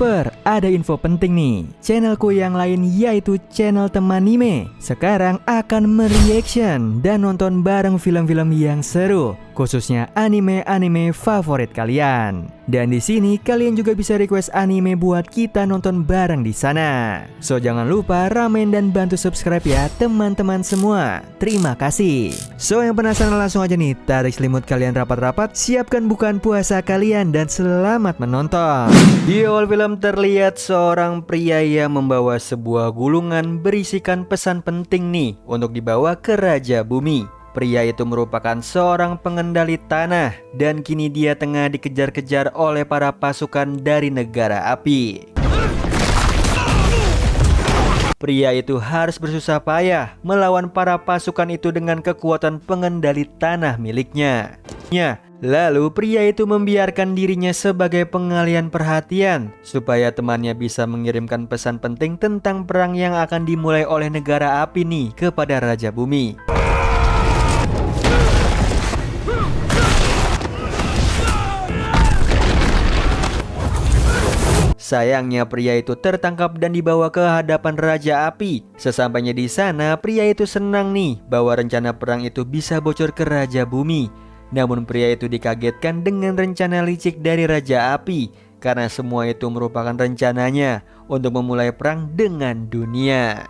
Super, ada info penting nih. Channelku yang lain yaitu channel Temanime sekarang akan mereaction dan nonton bareng film-film yang seru, khususnya anime-anime favorit kalian. Dan di sini kalian juga bisa request anime buat kita nonton bareng di sana. So jangan lupa ramen dan bantu subscribe ya teman-teman semua. Terima kasih. So yang penasaran langsung aja nih, tarik selimut kalian rapat-rapat, siapkan bukaan puasa kalian dan selamat menonton. Di awal film terlihat seorang pria yang membawa sebuah gulungan berisikan pesan penting nih untuk dibawa ke Raja Bumi. Pria itu merupakan seorang pengendali tanah dan kini dia tengah dikejar-kejar oleh para pasukan dari negara api. Pria itu harus bersusah payah melawan para pasukan itu dengan kekuatan pengendali tanah miliknya. Lalu pria itu membiarkan dirinya sebagai pengalian perhatian supaya temannya bisa mengirimkan pesan penting tentang perang yang akan dimulai oleh negara api nih kepada Raja Bumi. Sayangnya pria itu tertangkap dan dibawa ke hadapan Raja Api. Sesampainya di sana, pria itu senang nih bahwa rencana perang itu bisa bocor ke Raja Bumi. Namun pria itu dikagetkan dengan rencana licik dari Raja Api, karena semua itu merupakan rencananya untuk memulai perang dengan dunia.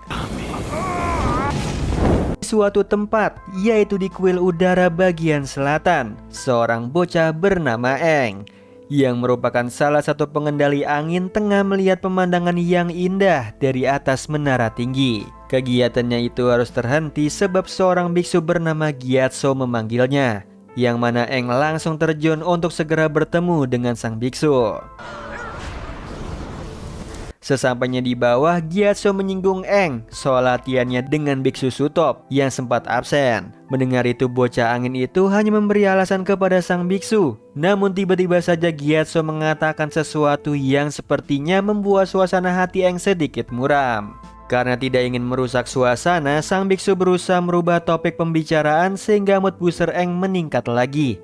Suatu tempat, yaitu di kuil udara bagian selatan, seorang bocah bernama Eng yang merupakan salah satu pengendali angin tengah melihat pemandangan yang indah dari atas menara tinggi. Kegiatannya itu harus terhenti sebab seorang biksu bernama Gyatso memanggilnya, yang mana Eng langsung terjun untuk segera bertemu dengan sang biksu. Sesampainya di bawah, Gyatso menyinggung Eng soal latihannya dengan biksu Sutop yang sempat absen. Mendengar itu, bocah angin itu hanya memberi alasan kepada sang biksu. Namun tiba-tiba saja Gyatso mengatakan sesuatu yang sepertinya membuat suasana hati Eng sedikit muram. Karena tidak ingin merusak suasana, sang biksu berusaha merubah topik pembicaraan sehingga mood booster Eng meningkat lagi.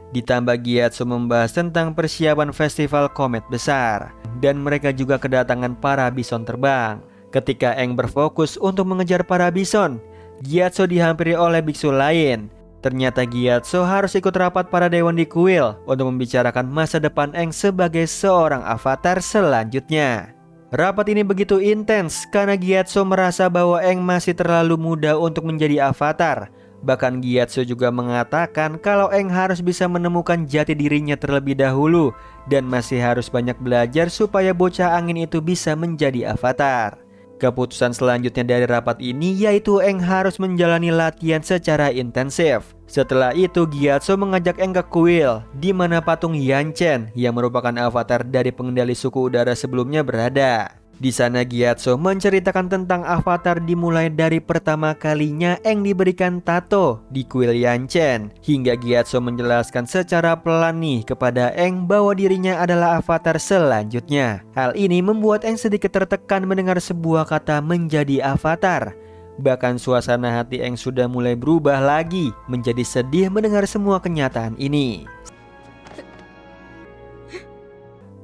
Ditambah Gyatso membahas tentang persiapan festival komet besar, dan mereka juga kedatangan para bison terbang. Ketika Eng berfokus untuk mengejar para bison, Gyatso dihampiri oleh biksu lain. Ternyata Gyatso harus ikut rapat para dewan di kuil untuk membicarakan masa depan Eng sebagai seorang avatar selanjutnya. Rapat ini begitu intens karena Gyatso merasa bahwa Eng masih terlalu muda untuk menjadi avatar. Bahkan Gyatso juga mengatakan kalau Eng harus bisa menemukan jati dirinya terlebih dahulu dan masih harus banyak belajar supaya bocah angin itu bisa menjadi avatar. Keputusan selanjutnya dari rapat ini yaitu Eng harus menjalani latihan secara intensif. Setelah itu Gyatso mengajak Eng ke kuil di mana patung Yanchen yang merupakan avatar dari pengendali suku udara sebelumnya berada. Di sana Gyatso menceritakan tentang avatar dimulai dari pertama kalinya Eng diberikan tato di kuil Yanchen, hingga Gyatso menjelaskan secara pelan nih kepada Eng bahwa dirinya adalah avatar selanjutnya. Hal ini membuat Eng sedikit tertekan mendengar sebuah kata menjadi avatar. Bahkan suasana hati Eng sudah mulai berubah lagi menjadi sedih mendengar semua kenyataan ini.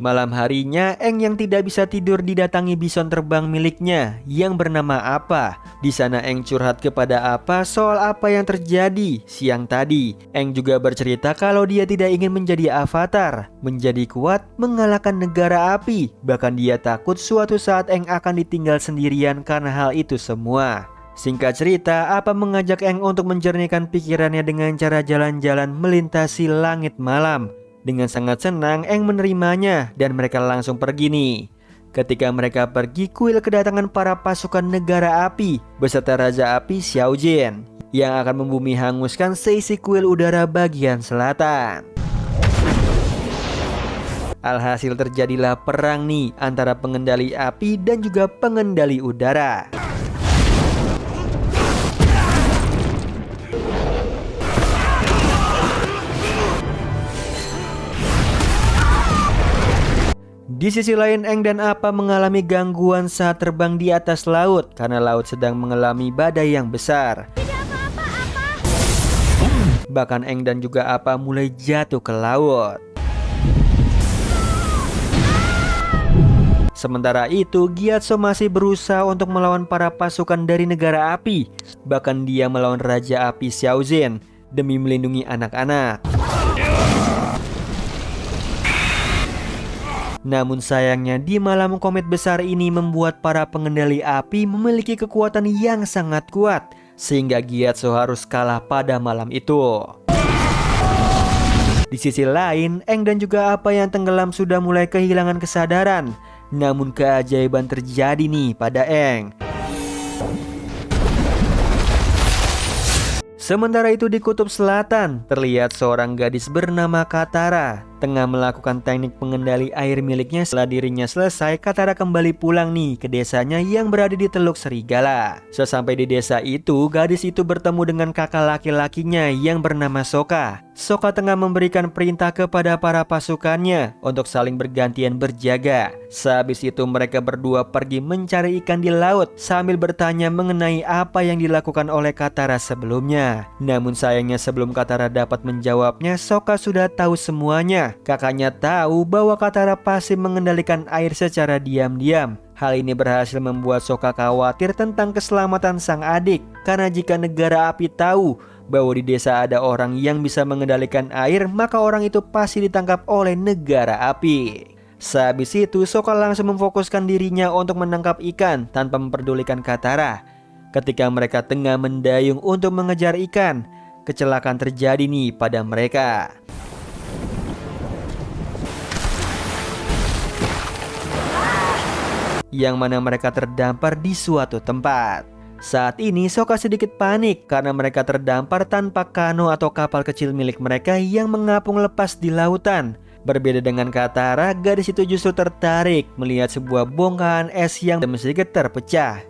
Malam harinya, Eng yang tidak bisa tidur didatangi bison terbang miliknya yang bernama Apa. Di sana Eng curhat kepada Apa soal apa yang terjadi siang tadi. Eng juga bercerita kalau dia tidak ingin menjadi avatar, menjadi kuat, mengalahkan negara api. Bahkan dia takut suatu saat Eng akan ditinggal sendirian karena hal itu semua. Singkat cerita, Apa mengajak Eng untuk menjernihkan pikirannya dengan cara jalan-jalan melintasi langit malam. Dengan sangat senang Eng menerimanya dan mereka langsung pergi nih. Ketika mereka pergi, kuil kedatangan para pasukan negara api beserta Raja Api Xiaojin yang akan membumi hanguskan seisi kuil udara bagian selatan. Alhasil terjadilah perang nih antara pengendali api dan juga pengendali udara. Di sisi lain, Eng dan Apa mengalami gangguan saat terbang di atas laut karena laut sedang mengalami badai yang besar. Bahkan Eng dan juga Apa mulai jatuh ke laut. Sementara itu, Gyatso masih berusaha untuk melawan para pasukan dari negara api. Bahkan dia melawan Raja Api Xiaozhen demi melindungi anak-anak. Namun sayangnya di malam komet besar ini membuat para pengendali api memiliki kekuatan yang sangat kuat, sehingga Gyatso harus kalah pada malam itu. Di sisi lain, Aang dan juga apa yang tenggelam sudah mulai kehilangan kesadaran. Namun keajaiban terjadi nih pada Aang. Sementara itu di kutub selatan, terlihat seorang gadis bernama Katara tengah melakukan teknik pengendali air miliknya. Setelah dirinya selesai, Katara kembali pulang nih ke desanya yang berada di Teluk Serigala. Sesampai di desa itu, gadis itu bertemu dengan kakak laki-lakinya yang bernama Sokka. Sokka tengah memberikan perintah kepada para pasukannya untuk saling bergantian berjaga. Sehabis itu mereka berdua pergi mencari ikan di laut sambil bertanya mengenai apa yang dilakukan oleh Katara sebelumnya. Namun sayangnya sebelum Katara dapat menjawabnya, Sokka sudah tahu semuanya. Kakaknya tahu bahwa Katara pasti mengendalikan air secara diam-diam. Hal ini berhasil membuat Sokka khawatir tentang keselamatan sang adik. Karena jika negara api tahu bahwa di desa ada orang yang bisa mengendalikan air, maka orang itu pasti ditangkap oleh negara api. Sehabis itu Sokka langsung memfokuskan dirinya untuk menangkap ikan tanpa memperdulikan Katara. Ketika mereka tengah mendayung untuk mengejar ikan, kecelakaan terjadi nih pada mereka. Yang mana mereka terdampar di suatu tempat. Saat ini Sokka sedikit panik karena mereka terdampar tanpa kano atau kapal kecil milik mereka yang mengapung lepas di lautan. Berbeda dengan Katara, gadis itu justru tertarik melihat sebuah bongkahan es yang sedikit terpecah.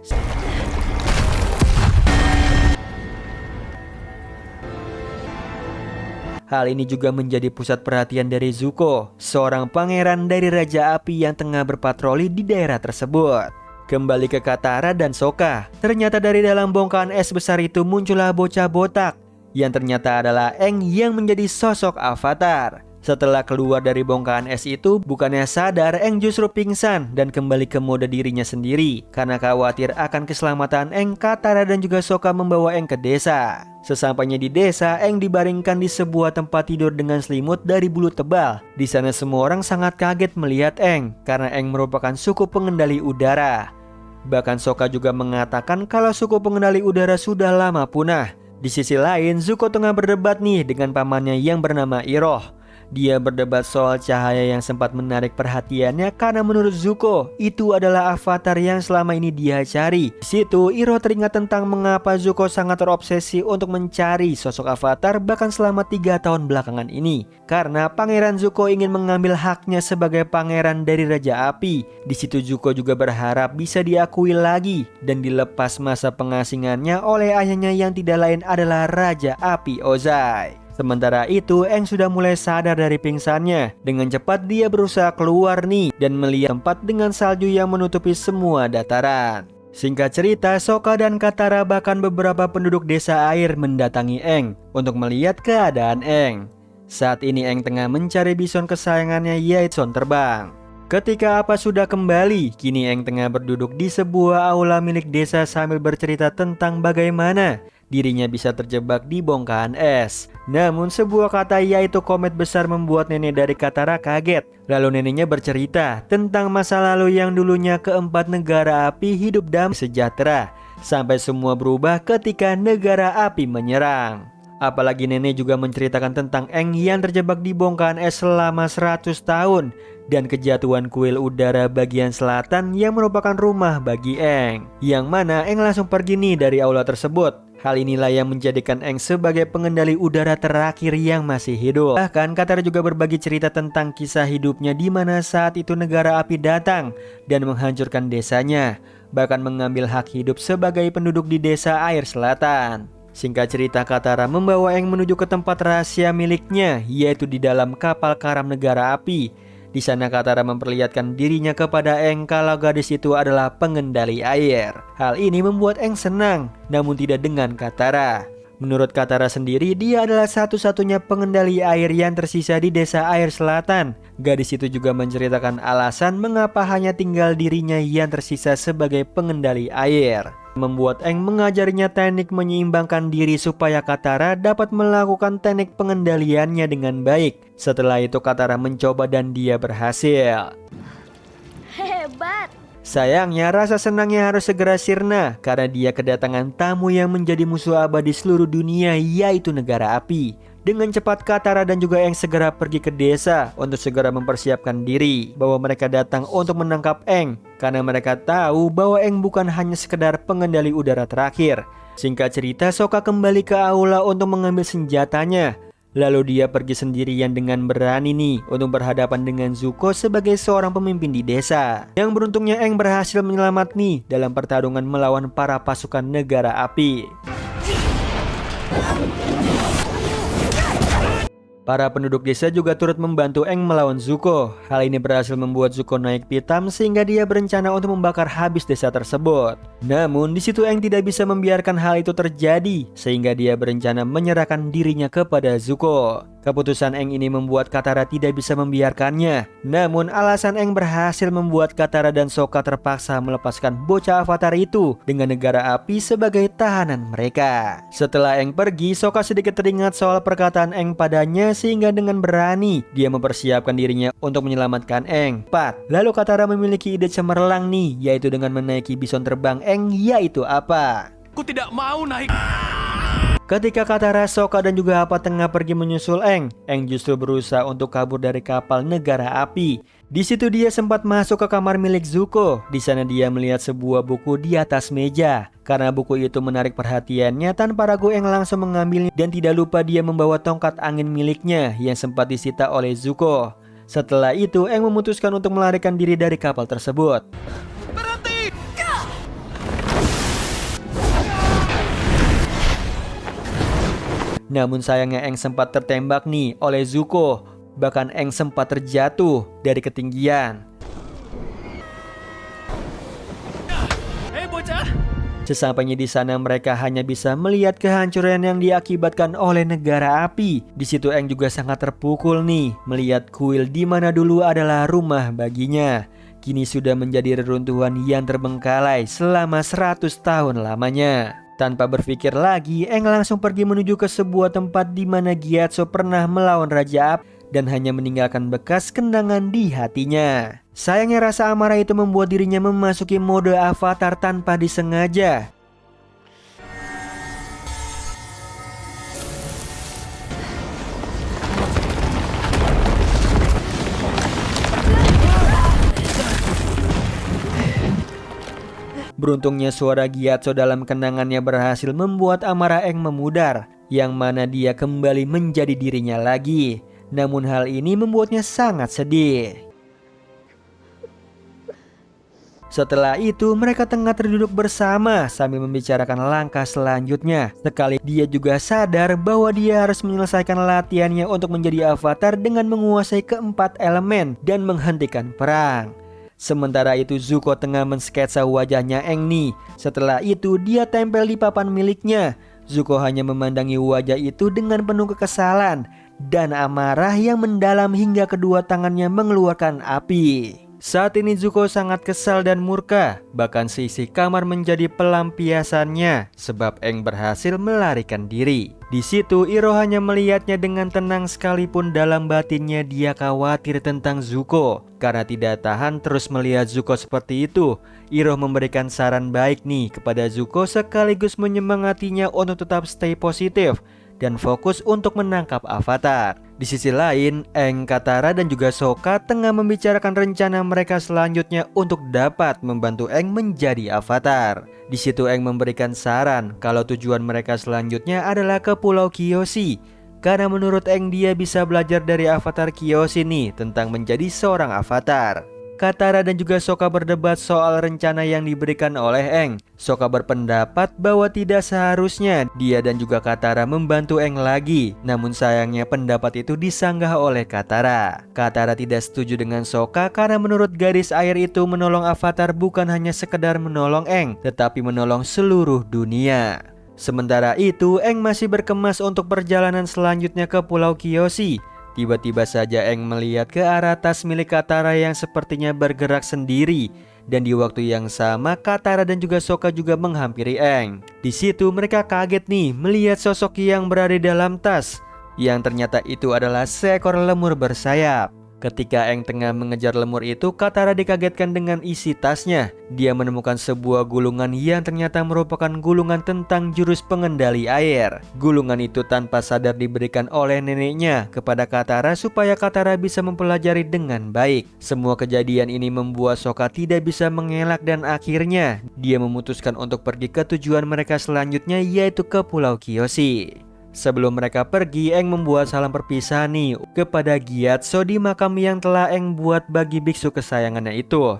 Hal ini juga menjadi pusat perhatian dari Zuko, seorang pangeran dari Raja Api yang tengah berpatroli di daerah tersebut. Kembali ke Katara dan Sokka, ternyata dari dalam bongkahan es besar itu muncullah bocah botak, yang ternyata adalah Aang yang menjadi sosok avatar. Setelah keluar dari bongkahan es itu, bukannya sadar, Aang justru pingsan dan kembali ke mode dirinya sendiri. Karena khawatir akan keselamatan Aang, Katara dan juga Sokka membawa Aang ke desa. Sesampainya di desa, Aang dibaringkan di sebuah tempat tidur dengan selimut dari bulu tebal. Di sana semua orang sangat kaget melihat Aang, karena Aang merupakan suku pengendali udara. Bahkan Sokka juga mengatakan kalau suku pengendali udara sudah lama punah. Di sisi lain, Zuko tengah berdebat nih dengan pamannya yang bernama Iroh. Dia berdebat soal cahaya yang sempat menarik perhatiannya karena menurut Zuko itu adalah avatar yang selama ini dia cari. Di situ Iroh teringat tentang mengapa Zuko sangat terobsesi untuk mencari sosok avatar bahkan selama 3 tahun belakangan ini. Karena Pangeran Zuko ingin mengambil haknya sebagai pangeran dari Raja Api. Di situ Zuko juga berharap bisa diakui lagi dan dilepas masa pengasingannya oleh ayahnya yang tidak lain adalah Raja Api Ozai. Sementara itu, Aang sudah mulai sadar dari pingsannya. Dengan cepat dia berusaha keluar nih dan melihat tempat dengan salju yang menutupi semua dataran. Singkat cerita, Sokka dan Katara bahkan beberapa penduduk desa air mendatangi Aang untuk melihat keadaan Aang. Saat ini Aang tengah mencari bison kesayangannya yaitu bison terbang. Ketika apa sudah kembali, kini Aang tengah berduduk di sebuah aula milik desa sambil bercerita tentang bagaimana dirinya bisa terjebak di bongkahan es. Namun sebuah kata yaitu komet besar membuat nenek dari Katara kaget. Lalu neneknya bercerita tentang masa lalu yang dulunya keempat negara api hidup damai sejahtera, sampai semua berubah ketika negara api menyerang. Apalagi nenek juga menceritakan tentang Aang yang terjebak di bongkahan es selama 100 tahun dan kejatuhan kuil udara bagian selatan yang merupakan rumah bagi Aang. Yang mana Aang langsung pergi nih dari aula tersebut. Hal inilah yang menjadikan Aang sebagai pengendali udara terakhir yang masih hidup. Bahkan Katara juga berbagi cerita tentang kisah hidupnya di mana saat itu negara api datang dan menghancurkan desanya, bahkan mengambil hak hidup sebagai penduduk di desa air selatan. Singkat cerita, Katara membawa Aang menuju ke tempat rahasia miliknya, yaitu di dalam kapal karam negara api. Di sana Katara memperlihatkan dirinya kepada Aang kalau gadis itu adalah pengendali air. Hal ini membuat Aang senang, namun tidak dengan Katara. Menurut Katara sendiri, dia adalah satu-satunya pengendali air yang tersisa di desa air selatan. Gadis itu juga menceritakan alasan mengapa hanya tinggal dirinya yang tersisa sebagai pengendali air. Membuat Aang mengajarinya teknik menyeimbangkan diri supaya Katara dapat melakukan teknik pengendaliannya dengan baik. Setelah itu Katara mencoba dan dia berhasil. Hebat! Sayangnya rasa senangnya harus segera sirna karena dia kedatangan tamu yang menjadi musuh abadi seluruh dunia, yaitu negara api. Dengan cepat Katara dan juga Aang segera pergi ke desa untuk segera mempersiapkan diri bahwa mereka datang untuk menangkap Aang karena mereka tahu bahwa Aang bukan hanya sekedar pengendali udara terakhir. Singkat cerita, Sokka kembali ke aula untuk mengambil senjatanya. Lalu dia pergi sendirian dengan berani nih untuk berhadapan dengan Zuko sebagai seorang pemimpin di desa. Yang beruntungnya Aang berhasil menyelamat nih dalam pertarungan melawan para pasukan negara api. Para penduduk desa juga turut membantu Aang melawan Zuko. Hal ini berhasil membuat Zuko naik pitam sehingga dia berencana untuk membakar habis desa tersebut. Namun di situ Aang tidak bisa membiarkan hal itu terjadi sehingga dia berencana menyerahkan dirinya kepada Zuko. Keputusan Aang ini membuat Katara tidak bisa membiarkannya. Namun alasan Aang berhasil membuat Katara dan Sokka terpaksa melepaskan bocah avatar itu dengan negara api sebagai tahanan mereka. Setelah Aang pergi, Sokka sedikit teringat soal perkataan Aang padanya sehingga dengan berani dia mempersiapkan dirinya untuk menyelamatkan Aang. Lalu Katara memiliki ide cemerlang nih, yaitu dengan menaiki bison terbang Aang, yaitu apa? Aku tidak mau naik. Ketika Katara, Sokka dan juga Appa tengah pergi menyusul Aang justru berusaha untuk kabur dari kapal negara api. Di situ dia sempat masuk ke kamar milik Zuko. Di sana dia melihat sebuah buku di atas meja. Karena buku itu menarik perhatiannya, tanpa ragu Aang langsung mengambilnya dan tidak lupa dia membawa tongkat angin miliknya yang sempat disita oleh Zuko. Setelah itu Aang memutuskan untuk melarikan diri dari kapal tersebut. Namun sayangnya Aang sempat tertembak nih oleh Zuko. Bahkan Aang sempat terjatuh dari ketinggian. Hei bocah! Sesampainya di sana mereka hanya bisa melihat kehancuran yang diakibatkan oleh negara api. Di situ Aang juga sangat terpukul nih melihat kuil di mana dulu adalah rumah baginya. Kini sudah menjadi reruntuhan yang terbengkalai selama 100 tahun lamanya. Tanpa berpikir lagi, Aang langsung pergi menuju ke sebuah tempat di mana Gyatso pernah melawan Raja Api dan hanya meninggalkan bekas kenangan di hatinya. Sayangnya rasa amarah itu membuat dirinya memasuki mode avatar tanpa disengaja. Beruntungnya suara Gyatso dalam kenangannya berhasil membuat amarah Aang memudar, yang mana dia kembali menjadi dirinya lagi. Namun hal ini membuatnya sangat sedih. Setelah itu mereka tengah terduduk bersama sambil membicarakan langkah selanjutnya. Sekali dia juga sadar bahwa dia harus menyelesaikan latihannya untuk menjadi avatar dengan menguasai keempat elemen dan menghentikan perang. Sementara itu Zuko tengah mensketsa wajahnya Aang nih. Setelah itu dia tempel di papan miliknya. Zuko hanya memandangi wajah itu dengan penuh kekesalan dan amarah yang mendalam hingga kedua tangannya mengeluarkan api. Saat ini Zuko sangat kesal dan murka. Bahkan seisi kamar menjadi pelampiasannya sebab Aang berhasil melarikan diri. Di situ Iroh hanya melihatnya dengan tenang sekalipun dalam batinnya dia khawatir tentang Zuko. Karena tidak tahan terus melihat Zuko seperti itu, Iroh memberikan saran baik nih kepada Zuko sekaligus menyemangatinya untuk tetap stay positif dan fokus untuk menangkap avatar. Di sisi lain, Aang, Katara dan juga Sokka tengah membicarakan rencana mereka selanjutnya untuk dapat membantu Aang menjadi avatar. Di situ Aang memberikan saran kalau tujuan mereka selanjutnya adalah ke Pulau Kyoshi. Karena menurut Aang dia bisa belajar dari avatar Kyoshi nih tentang menjadi seorang avatar. Katara dan juga Sokka berdebat soal rencana yang diberikan oleh Aang. Sokka berpendapat bahwa tidak seharusnya dia dan juga Katara membantu Aang lagi. Namun sayangnya pendapat itu disanggah oleh Katara. Katara tidak setuju dengan Sokka karena menurut gadis air itu menolong avatar bukan hanya sekedar menolong Aang, tetapi menolong seluruh dunia. Sementara itu, Eng masih berkemas untuk perjalanan selanjutnya ke Pulau Kyoshi. Tiba-tiba saja Eng melihat ke arah tas milik Katara yang sepertinya bergerak sendiri. Dan di waktu yang sama, Katara dan juga Sokka juga menghampiri Eng. Di situ mereka kaget nih melihat sosok yang berada di dalam tas, yang ternyata itu adalah seekor lemur bersayap. Ketika Eng tengah mengejar lemur itu, Katara dikagetkan dengan isi tasnya. Dia menemukan sebuah gulungan yang ternyata merupakan gulungan tentang jurus pengendali air. Gulungan itu tanpa sadar diberikan oleh neneknya kepada Katara supaya Katara bisa mempelajari dengan baik. Semua kejadian ini membuat Sokka tidak bisa mengelak dan akhirnya dia memutuskan untuk pergi ke tujuan mereka selanjutnya, yaitu ke Pulau Kyoshi. Sebelum mereka pergi, Eng membuat salam perpisahan nih kepada Gyatso di makam yang telah Eng buat bagi biksu kesayangannya itu.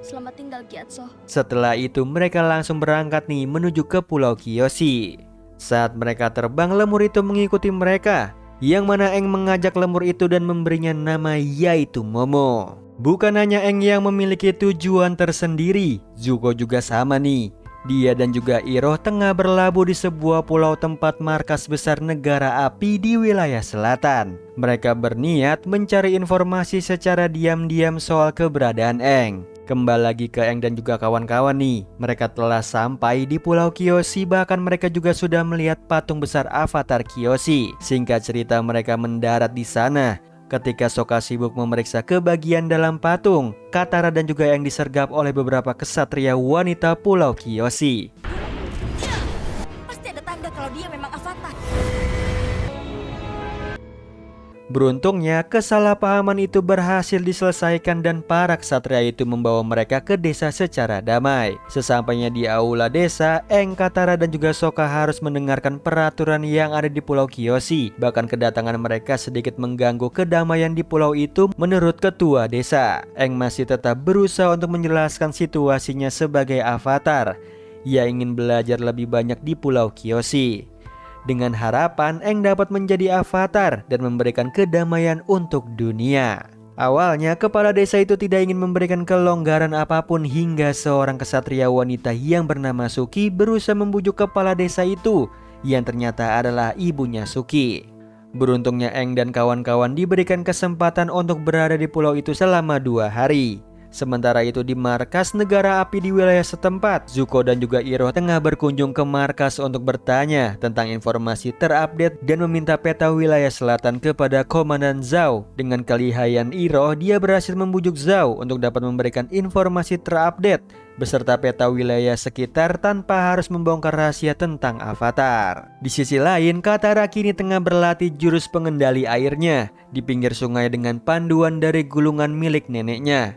Selamat tinggal, Gyatso. Setelah itu mereka langsung berangkat nih menuju ke Pulau Kyoshi. Saat mereka terbang, lemur itu mengikuti mereka, yang mana Eng mengajak lemur itu dan memberinya nama yaitu Momo. Bukan hanya Eng yang memiliki tujuan tersendiri, Zuko juga sama nih. Dia dan juga Iroh tengah berlabuh di sebuah pulau tempat markas besar negara api di wilayah selatan. Mereka berniat mencari informasi secara diam-diam soal keberadaan Eng. Kembali lagi ke Eng dan juga kawan-kawan nih. Mereka telah sampai di Pulau Kyoshi, bahkan mereka juga sudah melihat patung besar avatar Kyoshi. Singkat cerita, mereka mendarat di sana. Ketika Sokka sibuk memeriksa ke bagian dalam patung, Katara dan juga yang disergap oleh beberapa kesatria wanita Pulau Kyoshi. Pasti ada tanda kalau dia memang avatar. Beruntungnya, kesalahpahaman itu berhasil diselesaikan dan para ksatria itu membawa mereka ke desa secara damai. Sesampainya di aula desa, Eng, Katara dan juga Sokka harus mendengarkan peraturan yang ada di Pulau Kyoshi. Bahkan kedatangan mereka sedikit mengganggu kedamaian di pulau itu menurut ketua desa. Eng masih tetap berusaha untuk menjelaskan situasinya sebagai avatar. Ia ingin belajar lebih banyak di Pulau Kyoshi, dengan harapan Eng dapat menjadi avatar dan memberikan kedamaian untuk dunia. Awalnya kepala desa itu tidak ingin memberikan kelonggaran apapun hingga seorang kesatria wanita yang bernama Suki berusaha membujuk kepala desa itu, yang ternyata adalah ibunya Suki. Beruntungnya Eng dan kawan-kawan diberikan kesempatan untuk berada di pulau itu selama 2 hari. Sementara itu di markas negara api di wilayah setempat, Zuko dan juga Iroh tengah berkunjung ke markas untuk bertanya tentang informasi terupdate dan meminta peta wilayah selatan kepada Komandan Zhao. Dengan kelihayan Iroh, dia berhasil membujuk Zhao untuk dapat memberikan informasi terupdate beserta peta wilayah sekitar tanpa harus membongkar rahasia tentang avatar. Di sisi lain, Katara kini tengah berlatih jurus pengendali airnya di pinggir sungai dengan panduan dari gulungan milik neneknya.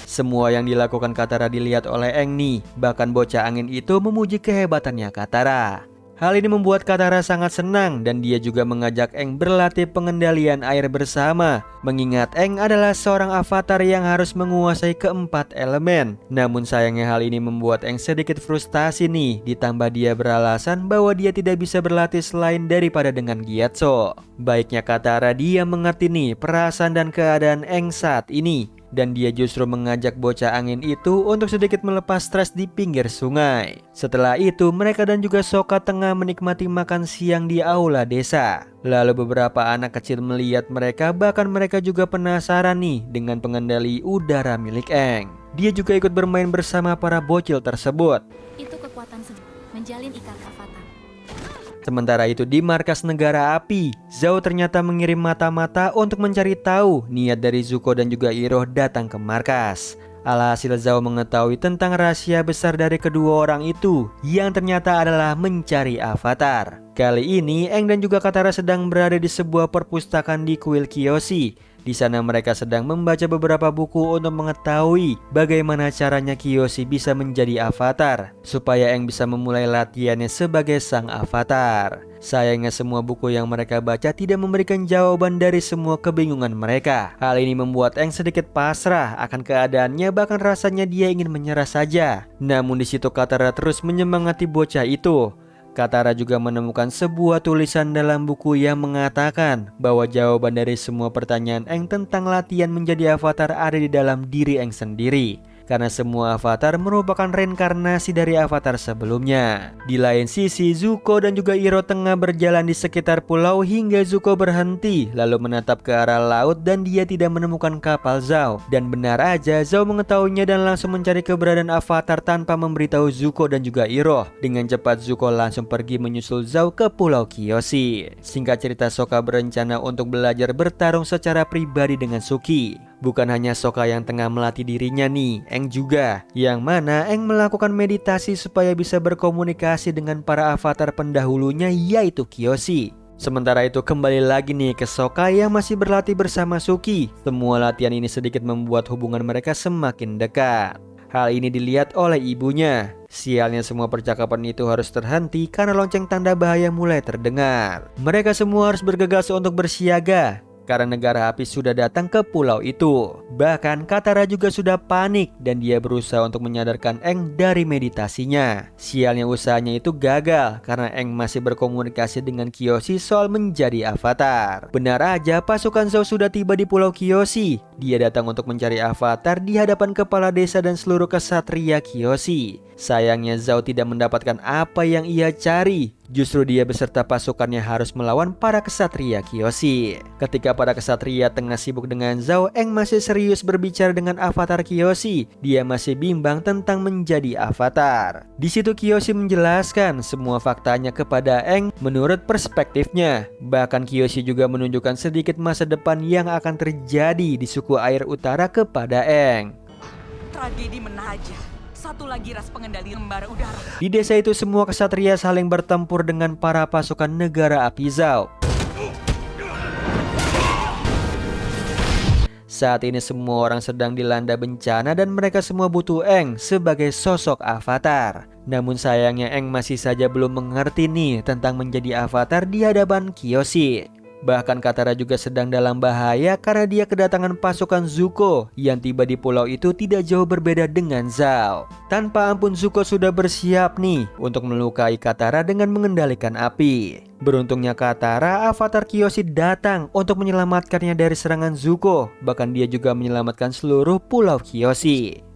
Semua yang dilakukan Katara dilihat oleh Eng nih, bahkan bocah angin itu memuji kehebatannya Katara. Hal ini membuat Katara sangat senang dan dia juga mengajak Eng berlatih pengendalian air bersama, mengingat Eng adalah seorang avatar yang harus menguasai keempat elemen. Namun sayangnya hal ini membuat Eng sedikit frustasi nih, ditambah dia beralasan bahwa dia tidak bisa berlatih selain daripada dengan Gyatso. Baiknya Katara, dia mengerti nih perasaan dan keadaan Eng saat ini, dan dia justru mengajak bocah angin itu untuk sedikit melepas stres di pinggir sungai. Setelah itu mereka dan juga Sokka tengah menikmati makan siang di aula desa. Lalu beberapa anak kecil melihat mereka, bahkan mereka juga penasaran nih dengan pengendali udara milik Eng. Dia juga ikut bermain bersama para bocil tersebut. Itu kekuatan menjalin ikatan avatar. Sementara itu di markas negara api, Zhao ternyata mengirim mata-mata untuk mencari tahu niat dari Zuko dan juga Iroh datang ke markas. Alhasil Zhao mengetahui tentang rahasia besar dari kedua orang itu, yang ternyata adalah mencari avatar. Kali ini Eng dan juga Katara sedang berada di sebuah perpustakaan di kuil Kyoshi. Di sana mereka sedang membaca beberapa buku untuk mengetahui bagaimana caranya Kyoshi bisa menjadi avatar, supaya Eng bisa memulai latihannya sebagai sang avatar. Sayangnya semua buku yang mereka baca tidak memberikan jawaban dari semua kebingungan mereka. Hal ini membuat Eng sedikit pasrah akan keadaannya, bahkan rasanya dia ingin menyerah saja. Namun di situ Katara terus menyemangati bocah itu. Katara juga menemukan sebuah tulisan dalam buku yang mengatakan bahwa jawaban dari semua pertanyaan Eng tentang latihan menjadi avatar ada di dalam diri Eng sendiri. karena semua avatar merupakan reinkarnasi dari avatar sebelumnya. Di lain sisi, Zuko dan juga Iroh tengah berjalan di sekitar pulau hingga Zuko berhenti lalu menatap ke arah laut dan dia tidak menemukan kapal Zhao. Dan benar aja, Zhao mengetahuinya dan langsung mencari keberadaan avatar tanpa memberitahu Zuko dan juga Iroh. Dengan cepat Zuko langsung pergi menyusul Zhao ke pulau Kyoshi. Singkat cerita, Sokka berencana untuk belajar bertarung secara pribadi dengan Suki. Bukan hanya Sokka yang tengah melatih dirinya nih, Aang juga. Yang mana Aang melakukan meditasi supaya bisa berkomunikasi dengan para avatar pendahulunya yaitu Kyoshi. Sementara itu kembali lagi nih ke Sokka yang masih berlatih bersama Suki. Semua latihan ini sedikit membuat hubungan mereka semakin dekat. Hal ini dilihat oleh ibunya. Sialnya semua percakapan itu harus terhenti karena lonceng tanda bahaya mulai terdengar. Mereka semua harus bergegas untuk bersiaga karena negara api sudah datang ke pulau itu. Bahkan Katara juga sudah panik dan dia berusaha untuk menyadarkan Aang dari meditasinya. Sialnya usahanya itu gagal karena Aang masih berkomunikasi dengan Kyoshi soal menjadi avatar. Benar aja, pasukan Zhao sudah tiba di pulau Kyoshi. Dia datang untuk mencari avatar di hadapan kepala desa dan seluruh kesatria Kyoshi. Sayangnya Zhao tidak mendapatkan apa yang ia cari. Justru dia beserta pasukannya harus melawan para kesatria Kyoshi. Ketika para kesatria tengah sibuk dengan Zhao, Aang masih serius berbicara dengan avatar Kyoshi. Dia masih bimbang tentang menjadi avatar. Di situ Kyoshi menjelaskan semua faktanya kepada Aang menurut perspektifnya. Bahkan Kyoshi juga menunjukkan sedikit masa depan yang akan terjadi di suku air utara kepada Aang. Tragedi menaja. Satu lagi ras pengendali lembar udara. Di desa itu semua kesatria saling bertempur dengan para pasukan negara api Zhao. Saat ini semua orang sedang dilanda bencana dan mereka semua butuh Aang sebagai sosok avatar. Namun sayangnya Aang masih saja belum mengerti nih tentang menjadi avatar di hadapan Kyoshi. Bahkan Katara juga sedang dalam bahaya karena dia kedatangan pasukan Zuko yang tiba di pulau itu tidak jauh berbeda dengan Zhao. Tanpa ampun Zuko sudah bersiap nih untuk melukai Katara dengan mengendalikan api. Beruntungnya Katara, avatar Kyoshi datang untuk menyelamatkannya dari serangan Zuko. Bahkan dia juga menyelamatkan seluruh pulau Kyoshi.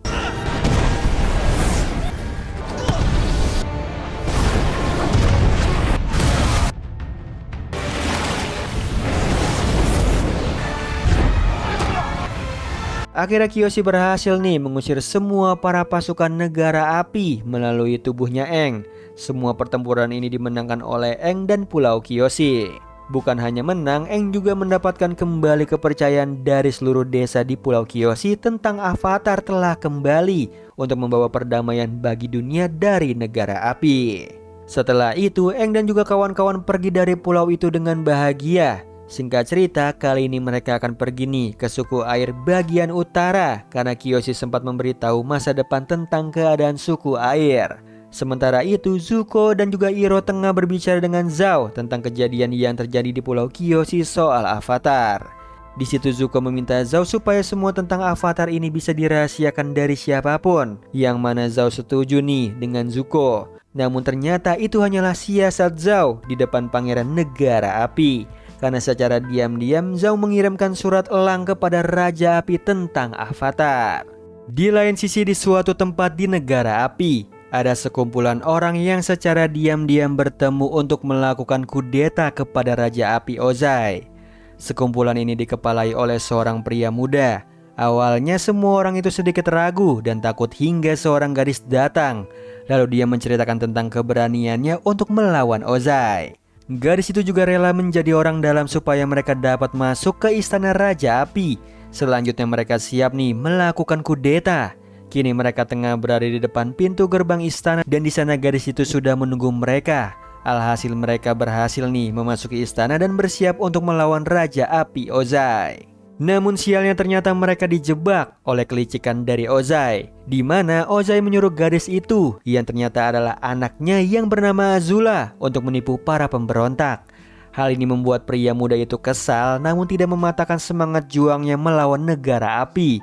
Akhirnya Kyoshi berhasil nih mengusir semua para pasukan negara api melalui tubuhnya Aang. Semua pertempuran ini dimenangkan oleh Aang dan pulau Kyoshi. Bukan hanya menang, Aang juga mendapatkan kembali kepercayaan dari seluruh desa di pulau Kyoshi tentang avatar telah kembali untuk membawa perdamaian bagi dunia dari negara api. Setelah itu Aang dan juga kawan-kawan pergi dari pulau itu dengan bahagia. Singkat cerita, kali ini mereka akan pergi nih ke suku air bagian utara karena Kyoshi sempat memberitahu masa depan tentang keadaan suku air. Sementara itu, Zuko dan juga Iroh tengah berbicara dengan Zhao tentang kejadian yang terjadi di pulau Kyoshi soal avatar. Di situ Zuko meminta Zhao supaya semua tentang avatar ini bisa dirahasiakan dari siapapun. Yang mana Zhao setuju nih dengan Zuko. Namun ternyata itu hanyalah siasat Zhao di depan pangeran negara api. Karena secara diam-diam Zhao mengirimkan surat elang kepada Raja Api tentang avatar. Di lain sisi di suatu tempat di negara api, ada sekumpulan orang yang secara diam-diam bertemu untuk melakukan kudeta kepada Raja Api Ozai. Sekumpulan ini dikepalai oleh seorang pria muda. Awalnya semua orang itu sedikit ragu dan takut hingga seorang gadis datang. Lalu dia menceritakan tentang keberaniannya untuk melawan Ozai. Gadis itu juga rela menjadi orang dalam supaya mereka dapat masuk ke istana Raja Api. Selanjutnya mereka siap nih melakukan kudeta. Kini mereka tengah berada di depan pintu gerbang istana dan di sana gadis itu sudah menunggu mereka. Alhasil mereka berhasil nih memasuki istana dan bersiap untuk melawan Raja Api Ozai. Namun sialnya ternyata mereka dijebak oleh kelicikan dari Ozai, di mana Ozai menyuruh gadis itu yang ternyata adalah anaknya yang bernama Azula untuk menipu para pemberontak. Hal ini membuat pria muda itu kesal namun tidak mematahkan semangat juangnya melawan negara api.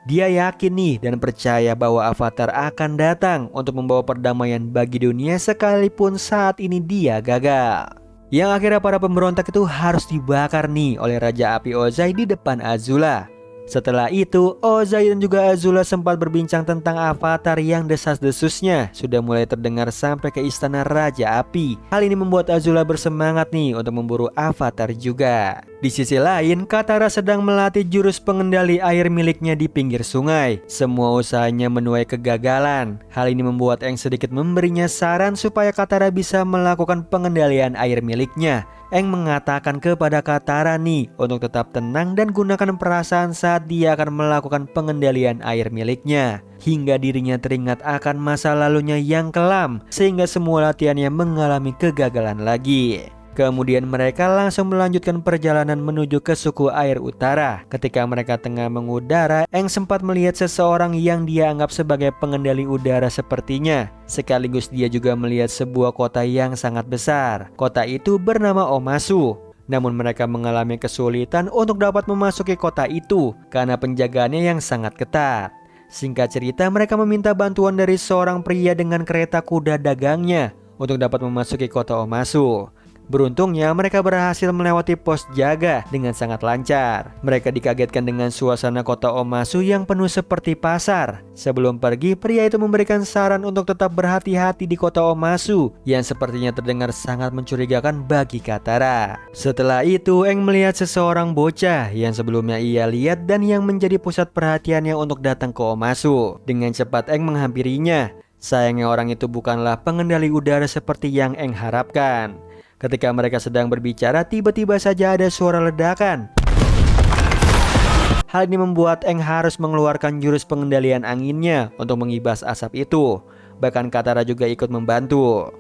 Dia yakin nih dan percaya bahwa avatar akan datang untuk membawa perdamaian bagi dunia sekalipun saat ini dia gagal. Yang akhirnya para pemberontak itu harus dibakar nih oleh Raja Api Ozai di depan Azula. Setelah itu, Ozai dan juga Azula sempat berbincang tentang avatar yang desas-desusnya sudah mulai terdengar sampai ke istana Raja Api. Hal ini membuat Azula bersemangat nih untuk memburu avatar juga. Di sisi lain, Katara sedang melatih jurus pengendali air miliknya di pinggir sungai. Semua usahanya menuai kegagalan. Hal ini membuat Aang sedikit memberinya saran supaya Katara bisa melakukan pengendalian air miliknya. Aang mengatakan kepada Katara nih untuk tetap tenang dan gunakan perasaan saat dia akan melakukan pengendalian air miliknya, hingga dirinya teringat akan masa lalunya yang kelam sehingga semua latihannya mengalami kegagalan lagi. Kemudian mereka langsung melanjutkan perjalanan menuju ke suku air utara. Ketika mereka tengah mengudara, Aang sempat melihat seseorang yang dia anggap sebagai pengendali udara sepertinya. Sekaligus dia juga melihat sebuah kota yang sangat besar. Kota itu bernama Omasu. Namun mereka mengalami kesulitan untuk dapat memasuki kota itu karena penjagaannya yang sangat ketat. Singkat cerita, mereka meminta bantuan dari seorang pria dengan kereta kuda dagangnya untuk dapat memasuki kota Omasu. Beruntungnya mereka berhasil melewati pos jaga dengan sangat lancar. Mereka dikagetkan dengan suasana kota Omasu yang penuh seperti pasar. Sebelum pergi, pria itu memberikan saran untuk tetap berhati-hati di kota Omasu yang sepertinya terdengar sangat mencurigakan bagi Katara. Setelah itu, Aang melihat seseorang bocah yang sebelumnya ia lihat dan yang menjadi pusat perhatiannya untuk datang ke Omasu. Dengan cepat Aang menghampirinya. Sayangnya orang itu bukanlah pengendali udara seperti yang Aang harapkan. Ketika mereka sedang berbicara, tiba-tiba saja ada suara ledakan. Hal ini membuat Aang harus mengeluarkan jurus pengendalian anginnya untuk mengibas asap itu. Bahkan Katara juga ikut membantu.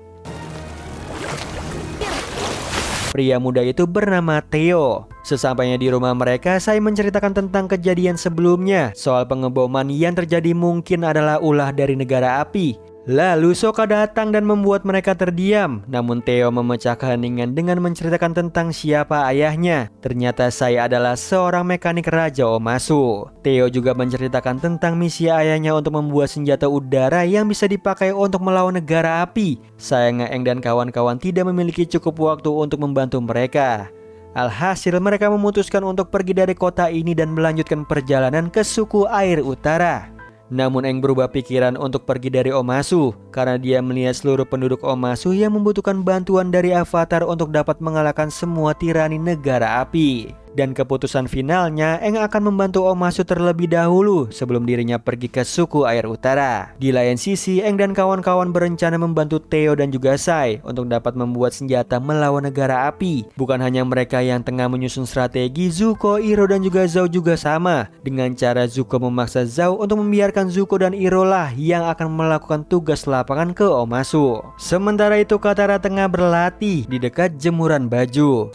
Pria muda itu bernama Theo. Sesampainya di rumah mereka, saya menceritakan tentang kejadian sebelumnya. Soal pengeboman yang terjadi mungkin adalah ulah dari negara api. Lalu Sokka datang dan membuat mereka terdiam. Namun Theo memecah keheningan dengan menceritakan tentang siapa ayahnya. Ternyata saya adalah seorang mekanik Raja Omasu. Theo juga menceritakan tentang misi ayahnya untuk membuat senjata udara yang bisa dipakai untuk melawan negara api. Sayangnya Aang dan kawan-kawan tidak memiliki cukup waktu untuk membantu mereka. Alhasil mereka memutuskan untuk pergi dari kota ini dan melanjutkan perjalanan ke suku air utara. Namun Aang berubah pikiran untuk pergi dari Omasu karena dia melihat seluruh penduduk Omasu yang membutuhkan bantuan dari avatar untuk dapat mengalahkan semua tirani negara api. Dan keputusan finalnya, Aang akan membantu Omasu terlebih dahulu sebelum dirinya pergi ke suku air utara. Di lain sisi, Aang dan kawan-kawan berencana membantu Theo dan juga Sai untuk dapat membuat senjata melawan negara api. Bukan hanya mereka yang tengah menyusun strategi, Zuko, Iroh dan juga Zhao juga sama. Dengan cara Zuko memaksa Zhao untuk membiarkan Zuko dan Iroh lah yang akan melakukan tugas lapangan ke Omasu. Sementara itu Katara tengah berlatih di dekat jemuran baju.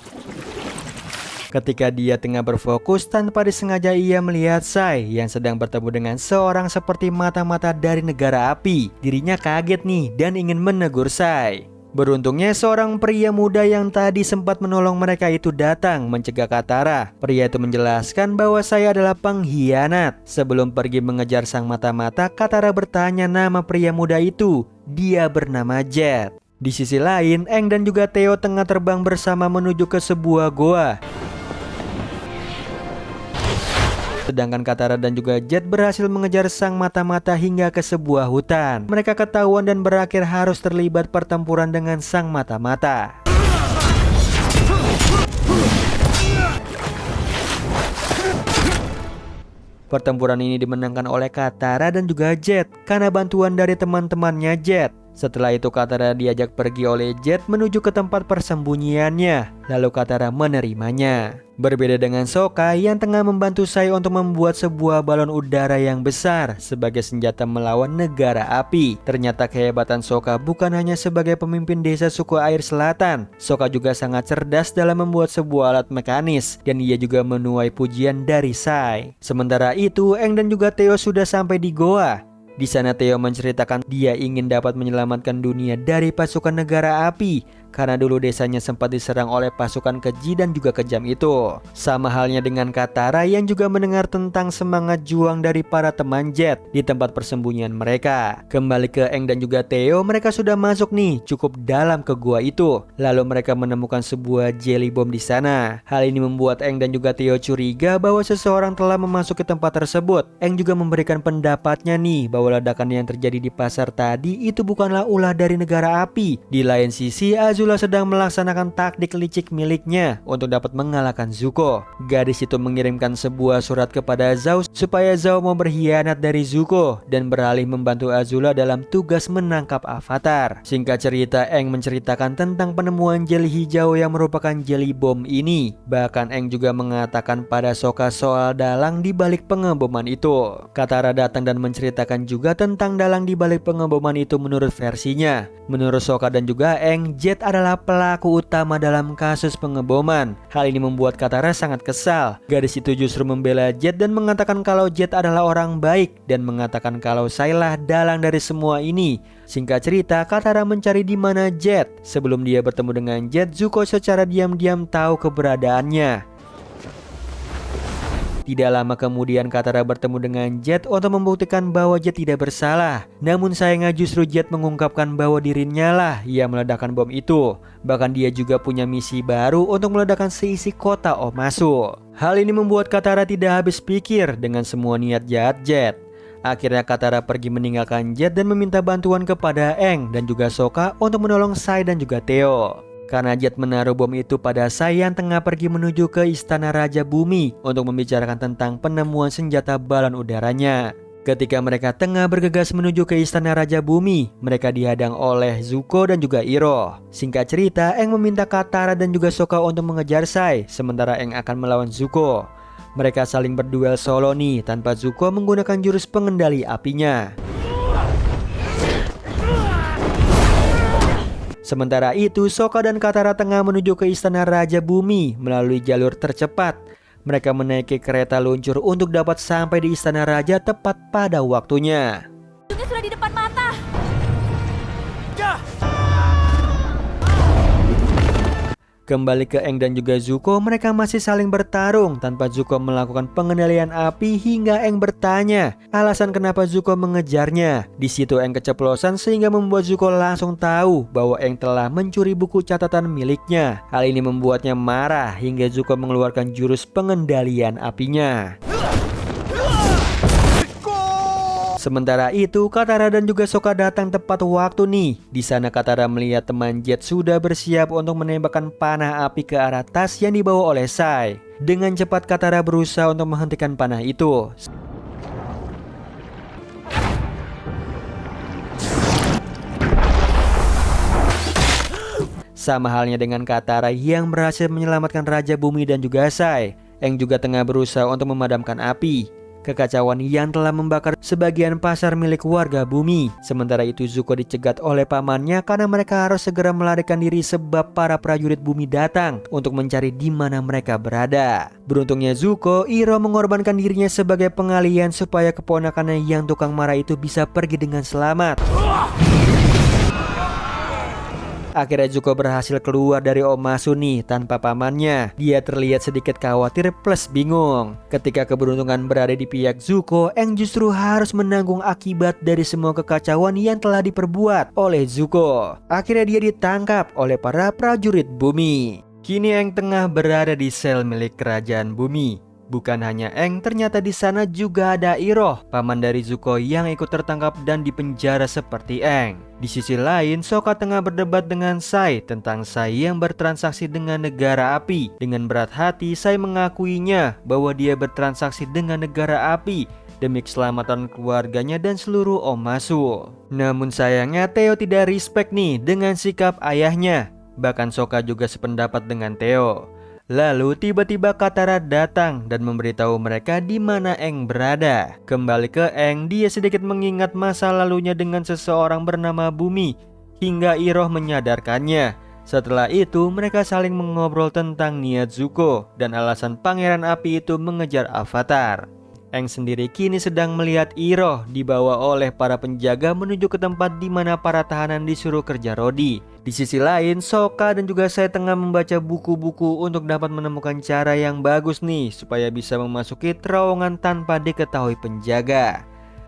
Ketika dia tengah berfokus, tanpa disengaja ia melihat Sai yang sedang bertemu dengan seorang seperti mata-mata dari negara api. Dirinya kaget nih dan ingin menegur Sai. Beruntungnya seorang pria muda yang tadi sempat menolong mereka itu datang mencegah Katara. Pria itu menjelaskan bahwa Sai adalah pengkhianat. Sebelum pergi mengejar sang mata-mata, Katara bertanya nama pria muda itu. Dia bernama Jet. Di sisi lain, Aang dan juga Theo tengah terbang bersama menuju ke sebuah goa. Sedangkan Katara dan juga Jet berhasil mengejar sang mata-mata hingga ke sebuah hutan. Mereka ketahuan dan berakhir harus terlibat pertempuran dengan sang mata-mata. Pertempuran ini dimenangkan oleh Katara dan juga Jet karena bantuan dari teman-temannya Jet. Setelah itu Katara diajak pergi oleh Jet menuju ke tempat persembunyiannya. Lalu Katara menerimanya. Berbeda dengan Sokka yang tengah membantu Sai untuk membuat sebuah balon udara yang besar sebagai senjata melawan negara api. Ternyata kehebatan Sokka bukan hanya sebagai pemimpin desa suku air selatan. Sokka juga sangat cerdas dalam membuat sebuah alat mekanis dan ia juga menuai pujian dari Sai. Sementara itu Aang dan juga Theo sudah sampai di goa. Di sana Theo menceritakan dia ingin dapat menyelamatkan dunia dari pasukan negara api karena dulu desanya sempat diserang oleh pasukan keji dan juga kejam itu. Sama halnya dengan Katara yang juga mendengar tentang semangat juang dari para teman Jet di tempat persembunyian mereka. Kembali ke Aang dan juga Theo, mereka sudah masuk nih cukup dalam ke gua itu. Lalu mereka menemukan sebuah jelly bomb di sana. Hal ini membuat Aang dan juga Theo curiga bahwa seseorang telah memasuki tempat tersebut. Aang juga memberikan pendapatnya nih bahwa ledakan yang terjadi di pasar tadi itu bukanlah ulah dari negara api. Di lain sisi, Azula sedang melaksanakan taktik licik miliknya untuk dapat mengalahkan Zuko. Gadis itu mengirimkan sebuah surat kepada Zhao supaya Zhao mau berkhianat dari Zuko dan beralih membantu Azula dalam tugas menangkap Avatar. Singkat cerita, Aang menceritakan tentang penemuan jelly hijau yang merupakan jelly bomb ini. Bahkan Aang juga mengatakan pada Sokka soal dalang di balik pengeboman itu. Katara datang dan menceritakan juga tentang dalang di balik pengeboman itu menurut versinya. Menurut Sokka dan juga Aang, Jet adalah pelaku utama dalam kasus pengeboman. Hal ini membuat Katara sangat kesal. Gadis itu justru membela Jet dan mengatakan kalau Jet adalah orang baik dan mengatakan kalau Saylah dalang dari semua ini. Singkat cerita, Katara mencari di mana Jet. Sebelum dia bertemu dengan Jet, Zuko secara diam-diam tahu keberadaannya. Tidak lama kemudian Katara bertemu dengan Jet untuk membuktikan bahwa Jet tidak bersalah. Namun sayangnya justru Jet mengungkapkan bahwa dirinya lah yang meledakkan bom itu. Bahkan dia juga punya misi baru untuk meledakkan seisi kota Omasu. Hal ini membuat Katara tidak habis pikir dengan semua niat jahat Jet. Akhirnya Katara pergi meninggalkan Jet dan meminta bantuan kepada Aang dan juga Sokka untuk menolong Sai dan juga Theo. Karena Jet menaruh bom itu pada Sai yang tengah pergi menuju ke Istana Raja Bumi untuk membicarakan tentang penemuan senjata balon udaranya. Ketika mereka tengah bergegas menuju ke Istana Raja Bumi, mereka dihadang oleh Zuko dan juga Iroh. Singkat cerita, Aang meminta Katara dan juga Sokka untuk mengejar Sai, sementara Aang akan melawan Zuko. Mereka saling berduel solo nih tanpa Zuko menggunakan jurus pengendali apinya. Sementara itu, Sokka dan Katara tengah menuju ke Istana Raja Bumi melalui jalur tercepat. Mereka menaiki kereta luncur untuk dapat sampai di Istana Raja tepat pada waktunya. Ujungnya sudah di depan mata. Kembali ke Aang dan juga Zuko, mereka masih saling bertarung tanpa Zuko melakukan pengendalian api hingga Aang bertanya alasan kenapa Zuko mengejarnya. Di situ Aang keceplosan sehingga membuat Zuko langsung tahu bahwa Aang telah mencuri buku catatan miliknya. Hal ini membuatnya marah hingga Zuko mengeluarkan jurus pengendalian apinya. Sementara itu, Katara dan juga Sokka datang tepat waktu nih. Di sana Katara melihat teman Jet sudah bersiap untuk menembakkan panah api ke arah tas yang dibawa oleh Sai. Dengan cepat Katara berusaha untuk menghentikan panah itu. Sama halnya dengan Katara yang berhasil menyelamatkan Raja Bumi dan juga Sai. Aang juga tengah berusaha untuk memadamkan api. Kekacauan yang telah membakar sebagian pasar milik warga bumi. Sementara itu Zuko dicegat oleh pamannya karena mereka harus segera melarikan diri sebab para prajurit bumi datang untuk mencari di mana mereka berada. Beruntungnya Zuko, Iroh mengorbankan dirinya sebagai pengalihan supaya keponakannya yang tukang marah itu bisa pergi dengan selamat. Akhirnya Zuko berhasil keluar dari Omasu nih tanpa pamannya. Dia terlihat sedikit khawatir plus bingung. Ketika keberuntungan berada di pihak Zuko, Aang justru harus menanggung akibat dari semua kekacauan yang telah diperbuat oleh Zuko. Akhirnya dia ditangkap oleh para prajurit bumi. Kini Aang tengah berada di sel milik kerajaan bumi. Bukan hanya Aang, ternyata di sana juga ada Iroh, paman dari Zuko yang ikut tertangkap dan dipenjara seperti Aang. Di sisi lain, Sokka tengah berdebat dengan Sai tentang Sai yang bertransaksi dengan negara api. Dengan berat hati, Sai mengakuinya bahwa dia bertransaksi dengan negara api demi keselamatan keluarganya dan seluruh Omasu. Namun sayangnya Theo tidak respect nih dengan sikap ayahnya. Bahkan Sokka juga sependapat dengan Theo. Lalu tiba-tiba Katara datang dan memberitahu mereka di mana Aang berada. Kembali ke Aang, dia sedikit mengingat masa lalunya dengan seseorang bernama Bumi hingga Iroh menyadarkannya. Setelah itu mereka saling mengobrol tentang niat Zuko dan alasan Pangeran Api itu mengejar Avatar. Aang sendiri kini sedang melihat Iroh dibawa oleh para penjaga menuju ke tempat di mana para tahanan disuruh kerja rodi. Di sisi lain, Sokka dan juga saya tengah membaca buku-buku untuk dapat menemukan cara yang bagus nih supaya bisa memasuki terowongan tanpa diketahui penjaga.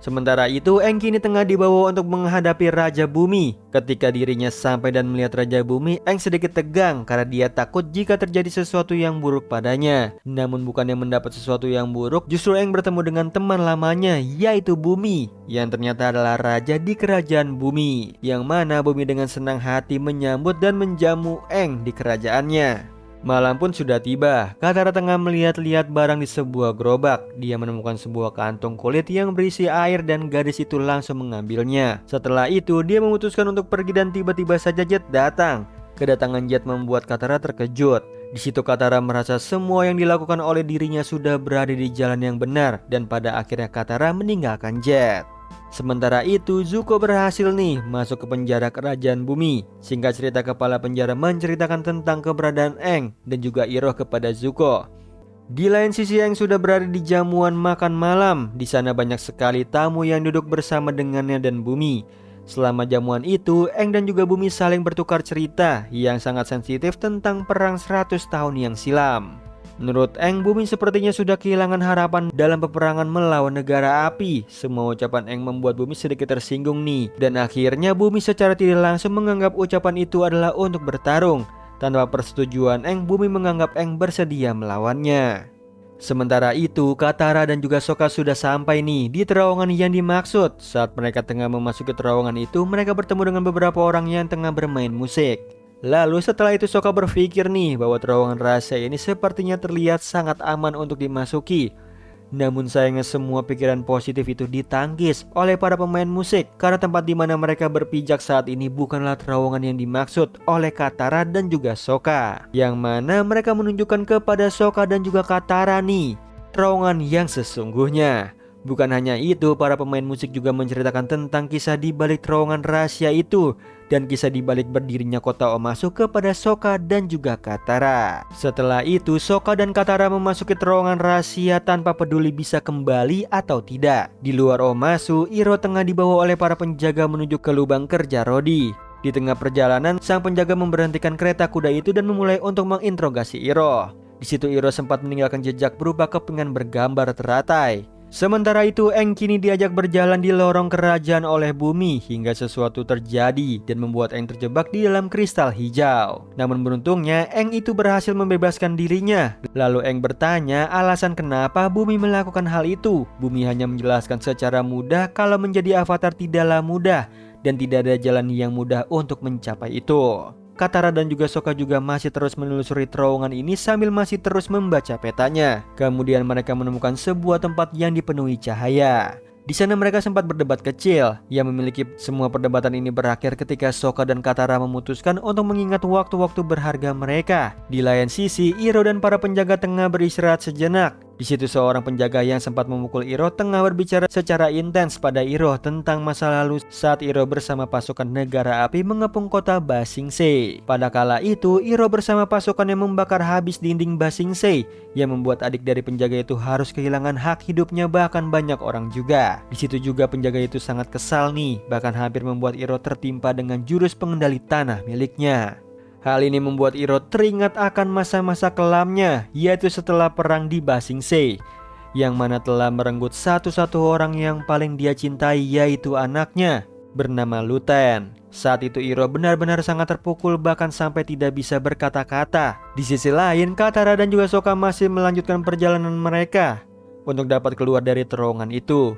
Sementara itu, Aang kini tengah dibawa untuk menghadapi Raja Bumi. Ketika dirinya sampai dan melihat Raja Bumi, Aang sedikit tegang karena dia takut jika terjadi sesuatu yang buruk padanya. Namun bukannya mendapat sesuatu yang buruk, justru Aang bertemu dengan teman lamanya, yaitu Bumi, yang ternyata adalah raja di kerajaan Bumi. Yang mana Bumi dengan senang hati menyambut dan menjamu Aang di kerajaannya. Malam pun sudah tiba. Katara tengah melihat-lihat barang di sebuah gerobak. Dia menemukan sebuah kantung kulit yang berisi air dan gadis itu langsung mengambilnya. Setelah itu dia memutuskan untuk pergi dan tiba-tiba saja Jet datang. Kedatangan Jet membuat Katara terkejut. Di situ Katara merasa semua yang dilakukan oleh dirinya sudah berada di jalan yang benar dan pada akhirnya Katara meninggalkan Jet. Sementara itu Zuko berhasil nih masuk ke penjara kerajaan Bumi. Singkat cerita, kepala penjara menceritakan tentang keberadaan Aang dan juga Iroh kepada Zuko. Di lain sisi, Aang sudah berada di jamuan makan malam. Di sana banyak sekali tamu yang duduk bersama dengannya dan Bumi. Selama jamuan itu, Aang dan juga Bumi saling bertukar cerita yang sangat sensitif tentang perang 100 tahun yang silam. Menurut Aang, Bumi sepertinya sudah kehilangan harapan dalam peperangan melawan negara api. Semua ucapan Aang membuat Bumi sedikit tersinggung nih. Dan akhirnya Bumi secara tidak langsung menganggap ucapan itu adalah untuk bertarung. Tanpa persetujuan Aang, Bumi menganggap Aang bersedia melawannya. Sementara itu, Katara dan juga Sokka sudah sampai nih di terowongan yang dimaksud. Saat mereka tengah memasuki terowongan itu, mereka bertemu dengan beberapa orang yang tengah bermain musik. Lalu setelah itu Sokka berpikir nih bahwa terowongan rahasia ini sepertinya terlihat sangat aman untuk dimasuki. Namun sayangnya semua pikiran positif itu ditangkis oleh para pemain musik karena tempat di mana mereka berpijak saat ini bukanlah terowongan yang dimaksud oleh Katara dan juga Sokka. Yang mana mereka menunjukkan kepada Sokka dan juga Katara nih terowongan yang sesungguhnya. Bukan hanya itu, para pemain musik juga menceritakan tentang kisah di balik terowongan rahasia itu dan kisah di balik berdirinya kota Omasu kepada Sokka dan juga Katara. Setelah itu, Sokka dan Katara memasuki terowongan rahasia tanpa peduli bisa kembali atau tidak. Di luar Omasu, Iroh tengah dibawa oleh para penjaga menuju ke lubang kerja rodi. Di tengah perjalanan, sang penjaga memberhentikan kereta kuda itu dan memulai untuk menginterogasi Iroh. Di situ Iroh sempat meninggalkan jejak berupa kepingan bergambar teratai. Sementara itu Aang kini diajak berjalan di lorong kerajaan oleh Bumi hingga sesuatu terjadi dan membuat Aang terjebak di dalam kristal hijau. Namun beruntungnya Aang itu berhasil membebaskan dirinya. Lalu Aang bertanya alasan kenapa Bumi melakukan hal itu. Bumi hanya menjelaskan secara mudah kalau menjadi avatar tidaklah mudah dan tidak ada jalan yang mudah untuk mencapai itu. Katara dan juga Sokka juga masih terus menelusuri terowongan ini sambil masih terus membaca petanya. Kemudian mereka menemukan sebuah tempat yang dipenuhi cahaya. Di sana mereka sempat berdebat kecil yang memiliki semua perdebatan ini berakhir ketika Sokka dan Katara memutuskan untuk mengingat waktu-waktu berharga mereka. Di lain sisi, Iroh dan para penjaga tengah beristirahat sejenak. Di situ seorang penjaga yang sempat memukul Iroh tengah berbicara secara intens pada Iroh tentang masa lalu saat Iroh bersama pasukan negara api mengepung kota Ba Sing Se. Pada kala itu, Iroh bersama pasukannya membakar habis dinding Ba Sing Se yang membuat adik dari penjaga itu harus kehilangan hak hidupnya, bahkan banyak orang juga. Di situ juga penjaga itu sangat kesal nih, bahkan hampir membuat Iroh tertimpa dengan jurus pengendali tanah miliknya. Hal ini membuat Iroh teringat akan masa-masa kelamnya, yaitu setelah perang di Ba Sing Se, yang mana telah merenggut satu-satu orang yang paling dia cintai, yaitu anaknya bernama Lu Ten. Saat itu Iroh benar-benar sangat terpukul bahkan sampai tidak bisa berkata-kata. Di sisi lain, Katara dan juga Sokka masih melanjutkan perjalanan mereka untuk dapat keluar dari terowongan itu.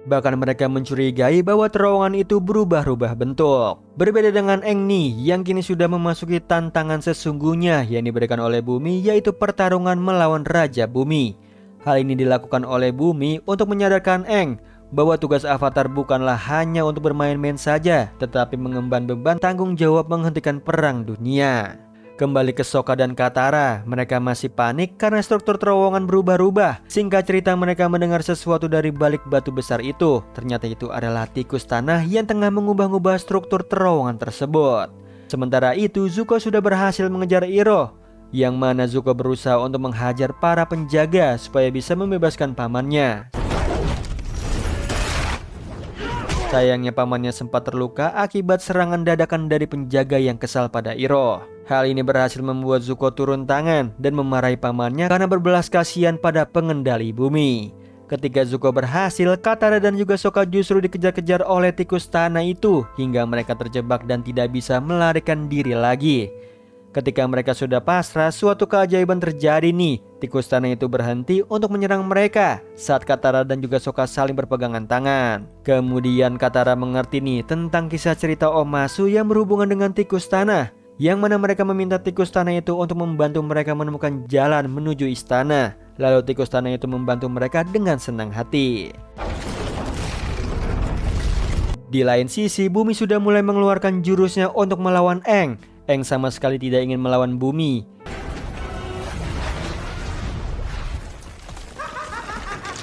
Bahkan mereka mencurigai bahwa terowongan itu berubah-ubah bentuk. Berbeda dengan Aang nih yang kini sudah memasuki tantangan sesungguhnya yang diberikan oleh Bumi, yaitu pertarungan melawan Raja Bumi. Hal ini dilakukan oleh Bumi untuk menyadarkan Aang bahwa tugas avatar bukanlah hanya untuk bermain-main saja, tetapi mengemban beban tanggung jawab menghentikan perang dunia. Kembali ke Sokka dan Katara, mereka masih panik karena struktur terowongan berubah-ubah. Singkat cerita, mereka mendengar sesuatu dari balik batu besar itu. Ternyata itu adalah tikus tanah yang tengah mengubah-ubah struktur terowongan tersebut. Sementara itu, Zuko sudah berhasil mengejar Iroh, yang mana Zuko berusaha untuk menghajar para penjaga supaya bisa membebaskan pamannya. Sayangnya pamannya sempat terluka akibat serangan dadakan dari penjaga yang kesal pada Iroh. Hal ini berhasil membuat Zuko turun tangan dan memarahi pamannya karena berbelas kasihan pada pengendali bumi. Ketika Zuko berhasil, Katara dan juga Sokka justru dikejar-kejar oleh tikus tanah itu hingga mereka terjebak dan tidak bisa melarikan diri lagi. Ketika mereka sudah pasrah, suatu keajaiban terjadi nih. Tikus tanah itu berhenti untuk menyerang mereka saat Katara dan juga Sokka saling berpegangan tangan. Kemudian Katara mengerti nih tentang kisah cerita Omasu yang berhubungan dengan tikus tanah, yang mana mereka meminta tikus tanah itu untuk membantu mereka menemukan jalan menuju istana. Lalu tikus tanah itu membantu mereka dengan senang hati. Di lain sisi, Bumi sudah mulai mengeluarkan jurusnya untuk melawan Aang. Aang sama sekali tidak ingin melawan Bumi.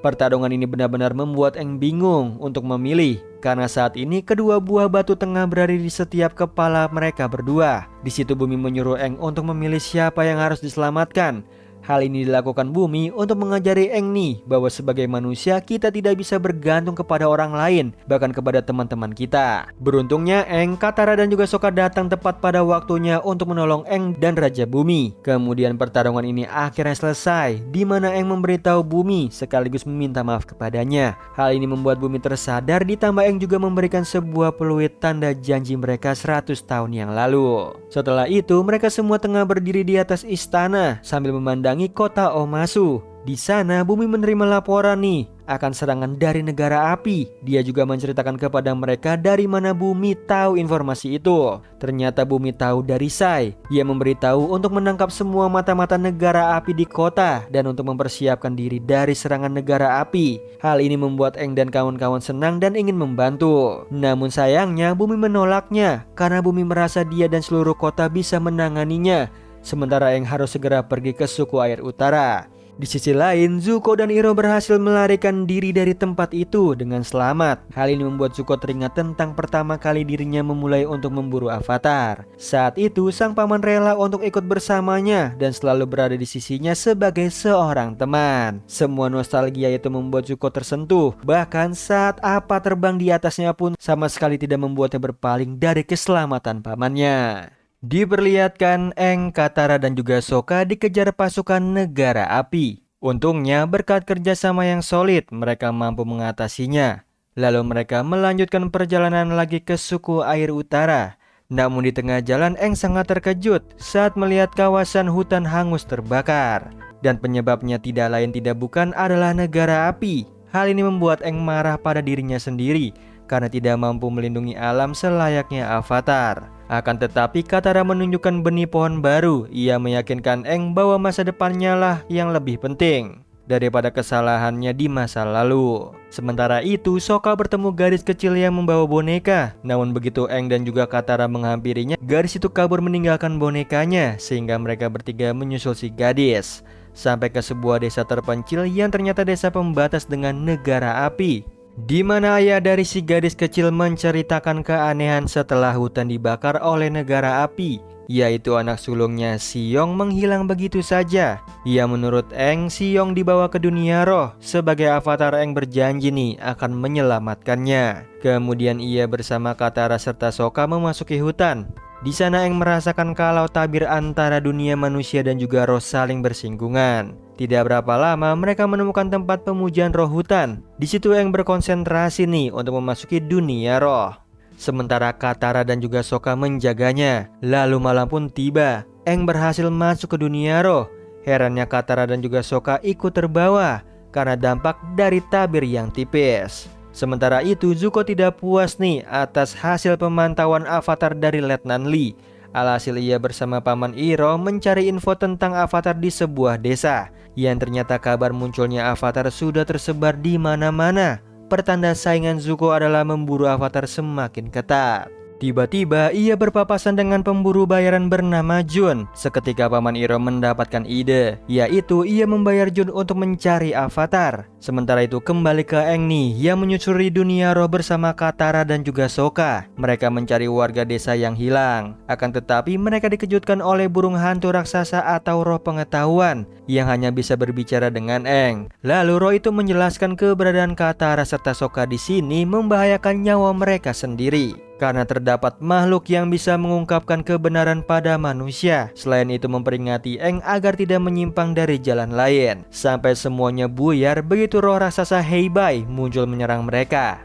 Pertarungan ini benar-benar membuat Aang bingung untuk memilih, karena saat ini kedua buah batu tengah berada di setiap kepala mereka berdua. Di situ Bumi menyuruh Aang untuk memilih siapa yang harus diselamatkan. Hal ini dilakukan Bumi untuk mengajari Aang nih bahwa sebagai manusia kita tidak bisa bergantung kepada orang lain, bahkan kepada teman-teman kita. Beruntungnya Aang, Katara dan juga Sokka datang tepat pada waktunya untuk menolong Aang dan Raja Bumi. Kemudian pertarungan ini akhirnya selesai, di mana Aang memberitahu Bumi sekaligus meminta maaf kepadanya. Hal ini membuat Bumi tersadar, ditambah Aang juga memberikan sebuah peluit tanda janji mereka 100 tahun yang lalu. Setelah itu mereka semua tengah berdiri di atas istana sambil memandang kota Omasu. Di sana Bumi menerima laporan nih akan serangan dari negara api. Dia juga menceritakan kepada mereka dari mana Bumi tahu informasi itu. Ternyata Bumi tahu dari Sai. Ia memberitahu untuk menangkap semua mata-mata negara api di kota dan untuk mempersiapkan diri dari serangan negara api. Hal ini membuat Aang dan kawan-kawan senang dan ingin membantu. Namun sayangnya Bumi menolaknya karena Bumi merasa dia dan seluruh kota bisa menanganinya, sementara Aang harus segera pergi ke suku air utara. Di sisi lain, Zuko dan Iroh berhasil melarikan diri dari tempat itu dengan selamat. Hal ini membuat Zuko teringat tentang pertama kali dirinya memulai untuk memburu Avatar. Saat itu, sang paman rela untuk ikut bersamanya dan selalu berada di sisinya sebagai seorang teman. Semua nostalgia itu membuat Zuko tersentuh. Bahkan saat Appa terbang di atasnya pun sama sekali tidak membuatnya berpaling dari keselamatan pamannya. Diperlihatkan Aang, Katara dan juga Sokka dikejar pasukan negara api. Untungnya berkat kerjasama yang solid mereka mampu mengatasinya. Lalu mereka melanjutkan perjalanan lagi ke suku air utara. Namun di tengah jalan Aang sangat terkejut saat melihat kawasan hutan hangus terbakar. Dan penyebabnya tidak lain tidak bukan adalah negara api. Hal ini membuat Aang marah pada dirinya sendiri karena tidak mampu melindungi alam selayaknya Avatar. Akan tetapi Katara menunjukkan benih pohon baru. Ia meyakinkan Aang bahwa masa depannya lah yang lebih penting daripada kesalahannya di masa lalu. Sementara itu Sokka bertemu gadis kecil yang membawa boneka. Namun begitu Aang dan juga Katara menghampirinya, gadis itu kabur meninggalkan bonekanya, sehingga mereka bertiga menyusul si gadis sampai ke sebuah desa terpencil yang ternyata desa pembatas dengan negara api, di mana ayah dari si gadis kecil menceritakan keanehan setelah hutan dibakar oleh negara api, yaitu anak sulungnya Siyong menghilang begitu saja. Ya, menurut Aang, Siyong dibawa ke dunia roh. Sebagai Avatar, Aang berjanji nih akan menyelamatkannya. Kemudian ia bersama Katara serta Sokka memasuki hutan. Di sana Aang merasakan kalau tabir antara dunia manusia dan juga roh saling bersinggungan. Tidak berapa lama mereka menemukan tempat pemujaan roh hutan. Di situ Aang berkonsentrasi nih untuk memasuki dunia roh. Sementara Katara dan juga Sokka menjaganya. Lalu malam pun tiba. Aang berhasil masuk ke dunia roh. Herannya Katara dan juga Sokka ikut terbawa karena dampak dari tabir yang tipis. Sementara itu Zuko tidak puas nih atas hasil pemantauan Avatar dari Letnan Lee. Alhasil ia bersama paman Iroh mencari info tentang Avatar di sebuah desa, yang ternyata kabar munculnya Avatar sudah tersebar di mana-mana. Pertanda saingan Zuko adalah memburu Avatar semakin ketat. Tiba-tiba ia berpapasan dengan pemburu bayaran bernama Jun. Seketika Paman Iro mendapatkan ide, yaitu ia membayar Jun untuk mencari avatar. Sementara itu kembali ke Aang nih yang menyusuri dunia roh bersama Katara dan juga Sokka. Mereka mencari warga desa yang hilang. Akan tetapi mereka dikejutkan oleh burung hantu raksasa atau roh pengetahuan yang hanya bisa berbicara dengan Aang. Lalu roh itu menjelaskan keberadaan Katara serta Sokka di sini membahayakan nyawa mereka sendiri. Karena terdapat makhluk yang bisa mengungkapkan kebenaran pada manusia. Selain itu memperingati Aang agar tidak menyimpang dari jalan lain. Sampai semuanya buyar begitu roh raksasa Heibai muncul menyerang mereka.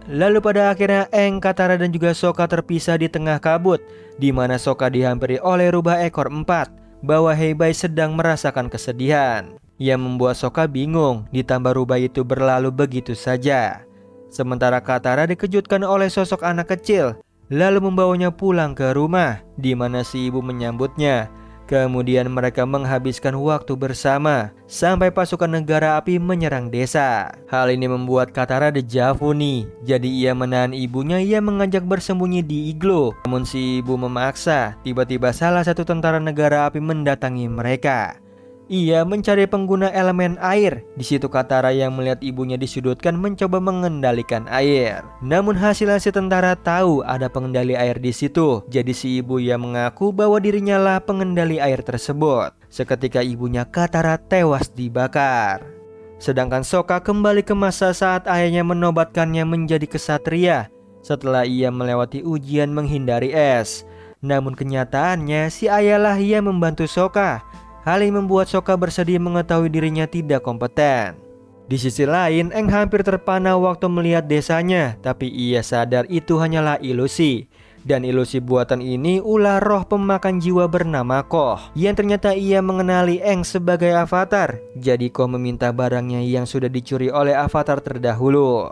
Lalu pada akhirnya Aang, Katara dan juga Sokka terpisah di tengah kabut, di mana Sokka dihampiri oleh rubah ekor 4 bahwa Heibai sedang merasakan kesedihan. Yang membuat Sokka bingung, ditambah rubah itu berlalu begitu saja. Sementara Katara dikejutkan oleh sosok anak kecil, lalu membawanya pulang ke rumah, di mana si ibu menyambutnya. Kemudian mereka menghabiskan waktu bersama, sampai pasukan negara api menyerang desa. Hal ini membuat Katara dejavu nih, jadi ia menahan ibunya yang mengajak bersembunyi di iglo. Namun si ibu memaksa, tiba-tiba salah satu tentara negara api mendatangi mereka. Ia mencari pengguna elemen air. Di situ Katara yang melihat ibunya disudutkan mencoba mengendalikan air. Namun hasilnya si tentara tahu ada pengendali air di situ. Jadi si ibu yang mengaku bahwa dirinya lah pengendali air tersebut. Seketika ibunya Katara tewas dibakar. Sedangkan Sokka kembali ke masa saat ayahnya menobatkannya menjadi kesatria setelah ia melewati ujian menghindari es. Namun kenyataannya si ayahlah yang membantu Sokka. Hal ini membuat Sokka bersedih mengetahui dirinya tidak kompeten. Di sisi lain, Aang hampir terpana waktu melihat desanya, tapi ia sadar itu hanyalah ilusi. Dan ilusi buatan ini ulah roh pemakan jiwa bernama Koh, yang ternyata ia mengenali Aang sebagai avatar. Jadi Koh meminta barangnya yang sudah dicuri oleh avatar terdahulu.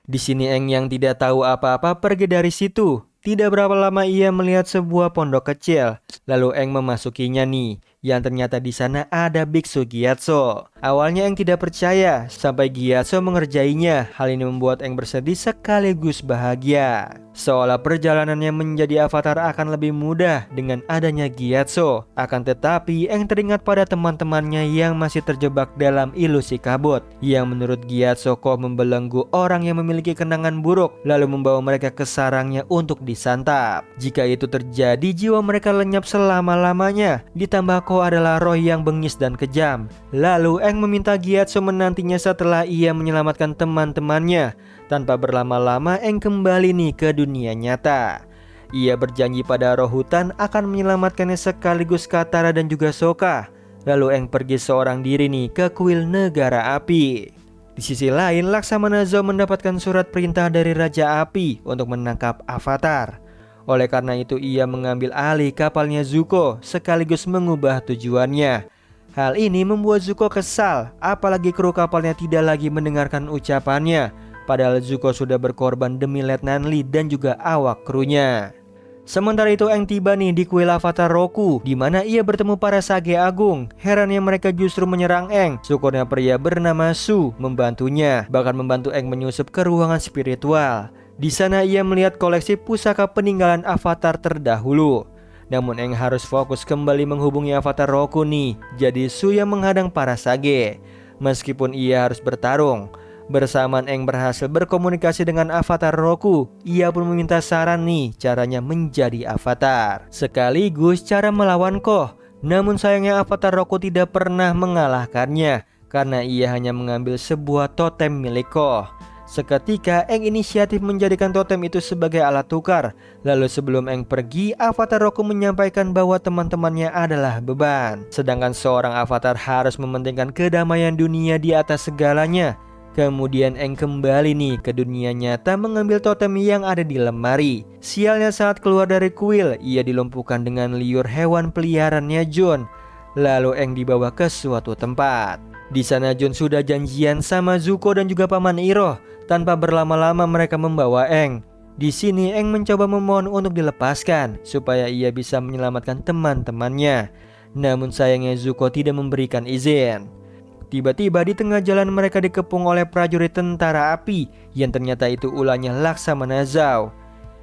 Di sini Aang yang tidak tahu apa-apa pergi dari situ. Tidak berapa lama ia melihat sebuah pondok kecil. Lalu Aang memasukinya nih, yang ternyata di sana ada biksu Gyatso. Awalnya Aang tidak percaya sampai Gyatso mengerjainya. Hal ini membuat Aang bersedih sekaligus bahagia. Seolah perjalanannya menjadi avatar akan lebih mudah dengan adanya Gyatso. Akan tetapi Aang teringat pada teman-temannya yang masih terjebak dalam ilusi kabut, yang menurut Gyatso Koh membelenggu orang yang memiliki kenangan buruk, lalu membawa mereka ke sarangnya untuk disantap. Jika itu terjadi, jiwa mereka lenyap selama-lamanya. Ditambah Koh adalah roh yang bengis dan kejam. Lalu Aang meminta Gyatso menantinya setelah ia menyelamatkan teman-temannya. Tanpa berlama-lama Aang kembali nih ke dunia nyata. Ia berjanji pada roh hutan akan menyelamatkannya sekaligus Katara dan juga Sokka. Lalu Aang pergi seorang diri nih ke kuil negara api. Di sisi lain, Laksamana Zou mendapatkan surat perintah dari Raja Api untuk menangkap avatar. Oleh karena itu ia mengambil alih kapalnya Zuko sekaligus mengubah tujuannya. Hal ini membuat Zuko kesal, apalagi kru kapalnya tidak lagi mendengarkan ucapannya. Padahal Zuko sudah berkorban demi Letnan Lee dan juga awak krunya. Sementara itu Aang tiba nih di kuil avatar Roku, di mana ia bertemu para sage agung. Herannya mereka justru menyerang Aang. Syukurnya pria bernama Su membantunya, bahkan membantu Aang menyusup ke ruangan spiritual. Di sana ia melihat koleksi pusaka peninggalan avatar terdahulu. Namun Aang harus fokus kembali menghubungi avatar Roku nih. Jadi Su yang menghadang para sage. Meskipun ia harus bertarung, bersamaan Aang berhasil berkomunikasi dengan avatar Roku. Ia pun meminta saran nih caranya menjadi avatar, sekaligus cara melawan Koh. Namun sayangnya avatar Roku tidak pernah mengalahkannya, karena ia hanya mengambil sebuah totem milik Koh. Seketika Aang inisiatif menjadikan totem itu sebagai alat tukar. Lalu sebelum Aang pergi, avatar Roku menyampaikan bahwa teman-temannya adalah beban, sedangkan seorang avatar harus mementingkan kedamaian dunia di atas segalanya. Kemudian Aang kembali nih ke dunia nyata mengambil totem yang ada di lemari. Sialnya saat keluar dari kuil, ia dilumpuhkan dengan liur hewan peliharaannya Jun. Lalu Aang dibawa ke suatu tempat. Di sana Jun sudah janjian sama Zuko dan juga Paman Iroh. Tanpa berlama-lama mereka membawa Aang. Di sini Aang mencoba memohon untuk dilepaskan supaya ia bisa menyelamatkan teman-temannya. Namun sayangnya Zuko tidak memberikan izin. Tiba-tiba di tengah jalan mereka dikepung oleh prajurit tentara api yang ternyata itu ulahnya Laksamana Zhao.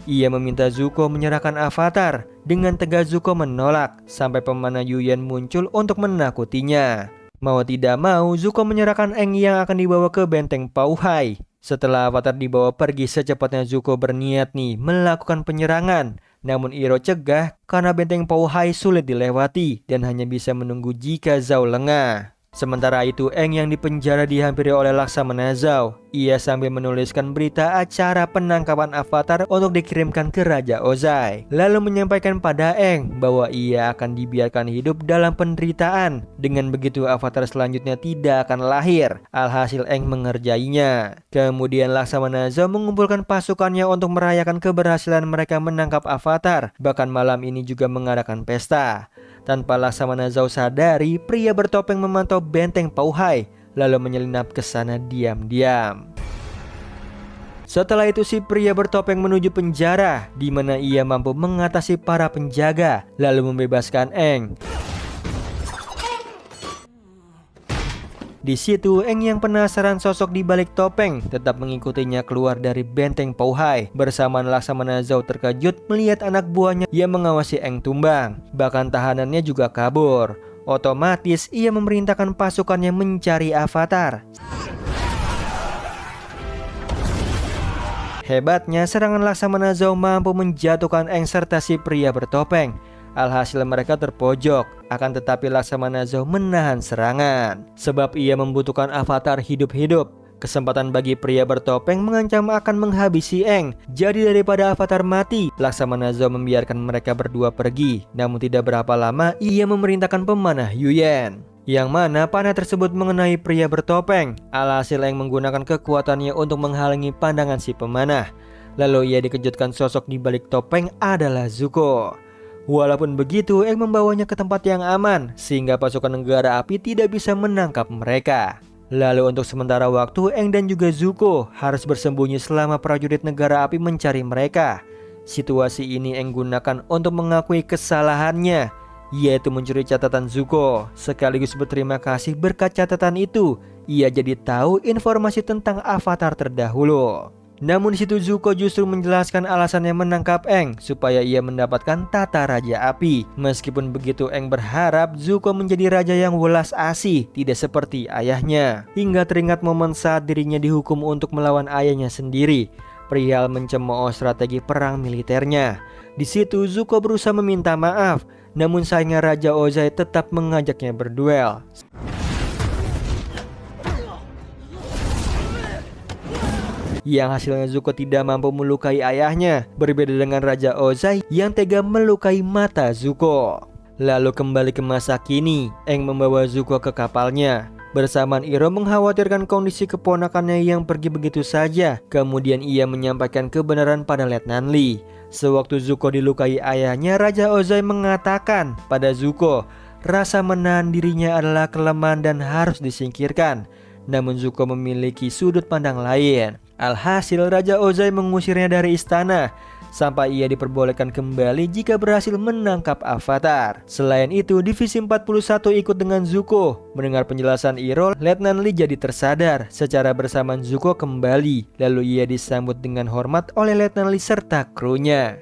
Ia meminta Zuko menyerahkan avatar. Dengan tegas Zuko menolak sampai pemanah Yuyan muncul untuk menakutinya. Mau tidak mau, Zuko menyerahkan Aang yang akan dibawa ke benteng Pauhai. Setelah avatar dibawa pergi, secepatnya Zuko berniat melakukan penyerangan. Namun Iroh cegah karena benteng Pauhai sulit dilewati dan hanya bisa menunggu jika Zhao lengah. Sementara itu Aang yang dipenjara dihampiri oleh Laksamana Zhao. Ia sambil menuliskan berita acara penangkapan avatar untuk dikirimkan ke Raja Ozai. Lalu menyampaikan pada Aang bahwa ia akan dibiarkan hidup dalam penderitaan. Dengan begitu avatar selanjutnya tidak akan lahir. Alhasil Aang mengerjainya. Kemudian Laksamana Zhao mengumpulkan pasukannya untuk merayakan keberhasilan mereka menangkap avatar. Bahkan malam ini juga mengadakan pesta. Tanpa Laksamana Zhao sadari, pria bertopeng memantau benteng Pauhai lalu menyelinap ke sana diam-diam. Setelah itu si pria bertopeng menuju penjara di mana ia mampu mengatasi para penjaga lalu membebaskan Aang. Di situ Aang yang penasaran sosok di balik topeng tetap mengikutinya keluar dari benteng Pauhai. Bersamaan Laksamana Zhao terkejut melihat anak buahnya yang mengawasi Aang tumbang. Bahkan tahanannya juga kabur. Otomatis ia memerintahkan pasukannya mencari avatar. Hebatnya serangan Laksamana Zhao mampu menjatuhkan Aang serta si pria bertopeng. Alhasil mereka terpojok, akan tetapi Laksamana Zhao menahan serangan. Sebab ia membutuhkan avatar hidup-hidup. Kesempatan bagi pria bertopeng mengancam akan menghabisi Aang. Jadi daripada avatar mati, Laksamana Zhao membiarkan mereka berdua pergi. Namun tidak berapa lama ia memerintahkan pemanah Yuyan, yang mana panah tersebut mengenai pria bertopeng. Alhasil Aang menggunakan kekuatannya untuk menghalangi pandangan si pemanah. Lalu ia dikejutkan sosok di balik topeng adalah Zuko. Walaupun begitu, Aang membawanya ke tempat yang aman sehingga pasukan negara api tidak bisa menangkap mereka. Lalu untuk sementara waktu, Aang dan juga Zuko harus bersembunyi selama prajurit negara api mencari mereka. Situasi ini Aang gunakan untuk mengakui kesalahannya, yaitu mencuri catatan Zuko. Sekaligus berterima kasih berkat catatan itu, ia jadi tahu informasi tentang avatar terdahulu. Namun di situ Zuko justru menjelaskan alasannya menangkap Aang supaya ia mendapatkan tata raja api. Meskipun begitu Aang berharap Zuko menjadi raja yang welas asih, tidak seperti ayahnya. Hingga teringat momen saat dirinya dihukum untuk melawan ayahnya sendiri, perihal mencemooh strategi perang militernya. Di situ Zuko berusaha meminta maaf, namun sayangnya Raja Ozai tetap mengajaknya berduel. Yang hasilnya Zuko tidak mampu melukai ayahnya, berbeda dengan Raja Ozai yang tega melukai mata Zuko. Lalu kembali ke masa kini, Aang membawa Zuko ke kapalnya. Bersamaan Iroh mengkhawatirkan kondisi keponakannya yang pergi begitu saja. Kemudian ia menyampaikan kebenaran pada Letnan Lee. Sewaktu Zuko dilukai ayahnya, Raja Ozai mengatakan pada Zuko, rasa menahan dirinya adalah kelemahan dan harus disingkirkan. Namun Zuko memiliki sudut pandang lain. Alhasil Raja Ozai mengusirnya dari istana sampai ia diperbolehkan kembali jika berhasil menangkap avatar. Selain itu, Divisi 41 ikut dengan Zuko. Mendengar penjelasan Iroh, Letnan Lee jadi tersadar. Secara bersamaan Zuko kembali, lalu ia disambut dengan hormat oleh Letnan Lee serta krunya.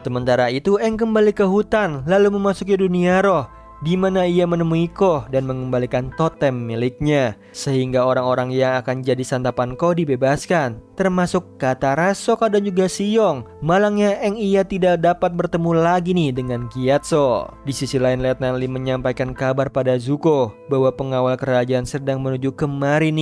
Sementara itu Aang kembali ke hutan lalu memasuki dunia roh, di mana ia menemui Ko dan mengembalikan totem miliknya, sehingga orang-orang yang akan jadi santapan Ko dibebaskan, termasuk Katara, Sokka dan juga Siyong. Malangnya Aang ia tidak dapat bertemu lagi dengan Gyatso. Di sisi lain, Letnan Lee menyampaikan kabar pada Zuko bahwa pengawal kerajaan sedang menuju kemari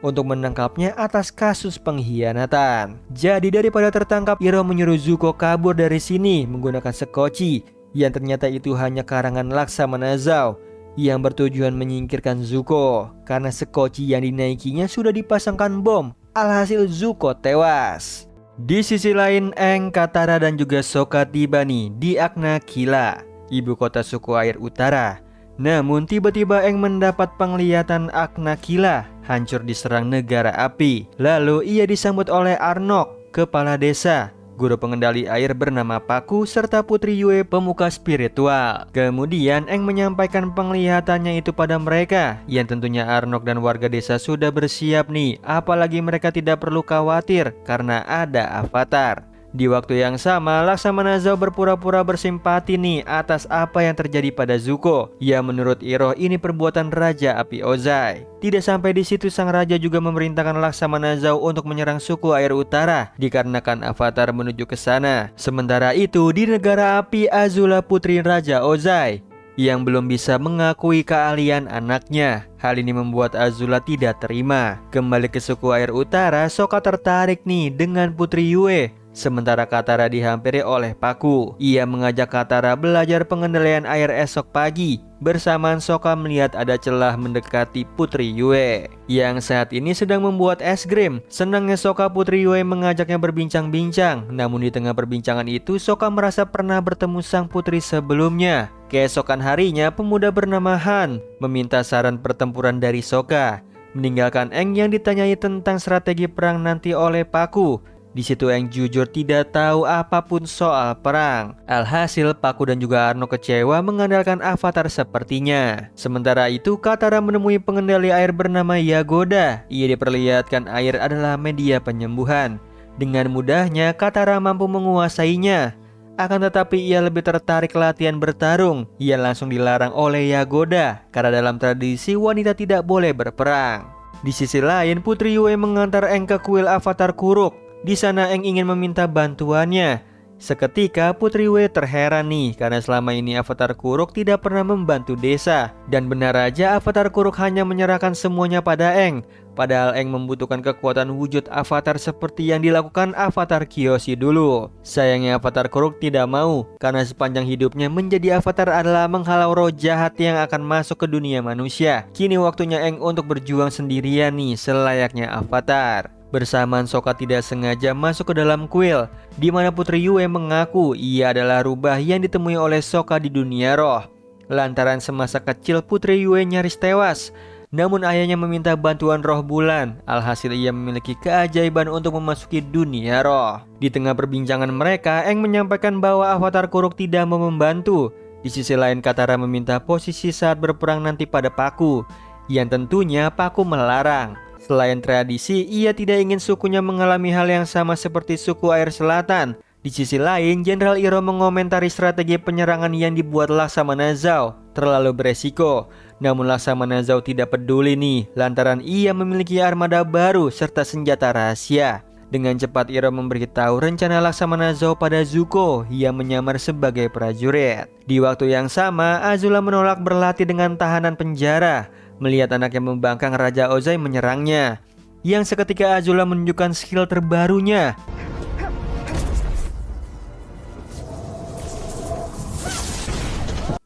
untuk menangkapnya atas kasus pengkhianatan. Jadi daripada tertangkap, Iroh menyuruh Zuko kabur dari sini menggunakan sekoci, yang ternyata itu hanya karangan Laksamana Zhao yang bertujuan menyingkirkan Zuko karena sekoci yang dinaikinya sudah dipasangkan bom. Alhasil Zuko tewas. Di sisi lain, Aang, Katara dan juga Sokka tiba di Agna Kila, ibu kota suku air utara. Namun tiba-tiba Aang mendapat penglihatan Agna Kila hancur diserang negara api. Lalu ia disambut oleh Arnok, kepala desa, guru pengendali air bernama Paku, serta Putri Yue, pemuka spiritual. Kemudian Eng menyampaikan penglihatannya itu pada mereka, yang tentunya Arnok dan warga desa sudah bersiap nih, apalagi mereka tidak perlu khawatir karena ada avatar. Di waktu yang sama, Laksamana Zhao berpura-pura bersimpati nih atas apa yang terjadi pada Zuko. Ya, menurut Iroh ini perbuatan Raja Api Ozai. Tidak sampai di situ, sang raja juga memerintahkan Laksamana Zhao untuk menyerang suku air utara dikarenakan avatar menuju ke sana. Sementara itu, di negara api, Azula putri Raja Ozai yang belum bisa mengakui keahlian anaknya. Hal ini membuat Azula tidak terima. Kembali ke suku air utara, Sokka tertarik nih dengan Putri Yue. Sementara Katara dihampiri oleh Paku. Ia mengajak Katara belajar pengendalian air esok pagi. Bersamaan Sokka melihat ada celah mendekati Putri Yue yang saat ini sedang membuat es krim. Senangnya Sokka, Putri Yue mengajaknya berbincang-bincang. Namun di tengah perbincangan itu, Sokka merasa pernah bertemu sang putri sebelumnya. Keesokan harinya, pemuda bernama Han meminta saran pertempuran dari Sokka, meninggalkan Eng yang ditanyai tentang strategi perang nanti oleh Paku. Di situ Eng jujur tidak tahu apapun soal perang. Alhasil Paku dan juga Arno kecewa mengandalkan avatar sepertinya. Sementara itu Katara menemui pengendali air bernama Yagoda. Ia diperlihatkan air adalah media penyembuhan. Dengan mudahnya Katara mampu menguasainya. Akan tetapi ia lebih tertarik latihan bertarung. Ia langsung dilarang oleh Yagoda karena dalam tradisi wanita tidak boleh berperang. Di sisi lain, Putri Yue mengantar Eng ke kuil avatar Kuruk. Di sana Eng ingin meminta bantuannya. Seketika Putri Yue terheran nih karena selama ini avatar Kuruk tidak pernah membantu desa. Dan benar aja avatar Kuruk hanya menyerahkan semuanya pada Eng. Padahal Eng membutuhkan kekuatan wujud avatar seperti yang dilakukan avatar Kyoshi dulu. Sayangnya avatar Kuruk tidak mau karena sepanjang hidupnya menjadi avatar adalah menghalau roh jahat yang akan masuk ke dunia manusia. Kini waktunya Eng untuk berjuang sendirian nih selayaknya avatar. Bersamaan Sokka tidak sengaja masuk ke dalam kuil, di mana Putri Yue mengaku ia adalah rubah yang ditemui oleh Sokka di dunia roh. Lantaran semasa kecil Putri Yue nyaris tewas, namun ayahnya meminta bantuan roh bulan. Alhasil ia memiliki keajaiban untuk memasuki dunia roh. Di tengah perbincangan mereka, Eng menyampaikan bahwa avatar Kuruk tidak mau membantu. Di sisi lain Katara meminta posisi saat berperang nanti pada Paku, yang tentunya Paku melarang. Selain tradisi, ia tidak ingin sukunya mengalami hal yang sama seperti suku air selatan. Di sisi lain, Jenderal Iroh mengomentari strategi penyerangan yang dibuat Laksamana Zhao terlalu beresiko. Namun Laksamana Zhao tidak peduli nih, lantaran ia memiliki armada baru serta senjata rahasia. Dengan cepat Iroh memberitahu rencana Laksamana Zhao pada Zuko yang menyamar sebagai prajurit. Di waktu yang sama, Azula menolak berlatih dengan tahanan penjara. Melihat anaknya membangkang, Raja Ozai menyerangnya. Yang seketika Azula menunjukkan skill terbarunya.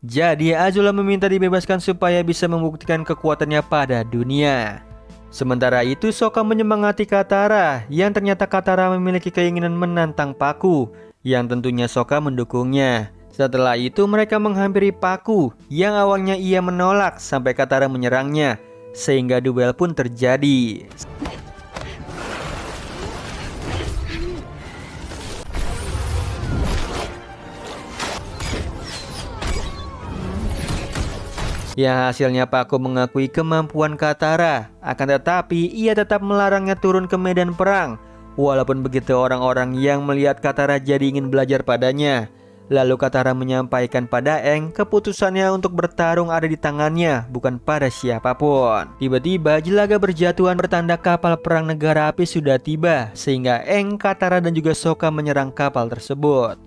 Jadi Azula meminta dibebaskan supaya bisa membuktikan kekuatannya pada dunia. Sementara itu Sokka menyemangati Katara, yang ternyata Katara memiliki keinginan menantang Paku, yang tentunya Sokka mendukungnya. Setelah itu mereka menghampiri Paku yang awalnya ia menolak sampai Katara menyerangnya, sehingga duel pun terjadi. Yang hasilnya Paku mengakui kemampuan Katara, akan tetapi ia tetap melarangnya turun ke medan perang. Walaupun begitu, orang-orang yang melihat Katara jadi ingin belajar padanya. Lalu Katara menyampaikan pada Eng keputusannya untuk bertarung ada di tangannya, bukan pada siapapun. Tiba-tiba jelaga berjatuhan bertanda kapal perang negara api sudah tiba, sehingga Eng, Katara dan juga Sokka menyerang kapal tersebut.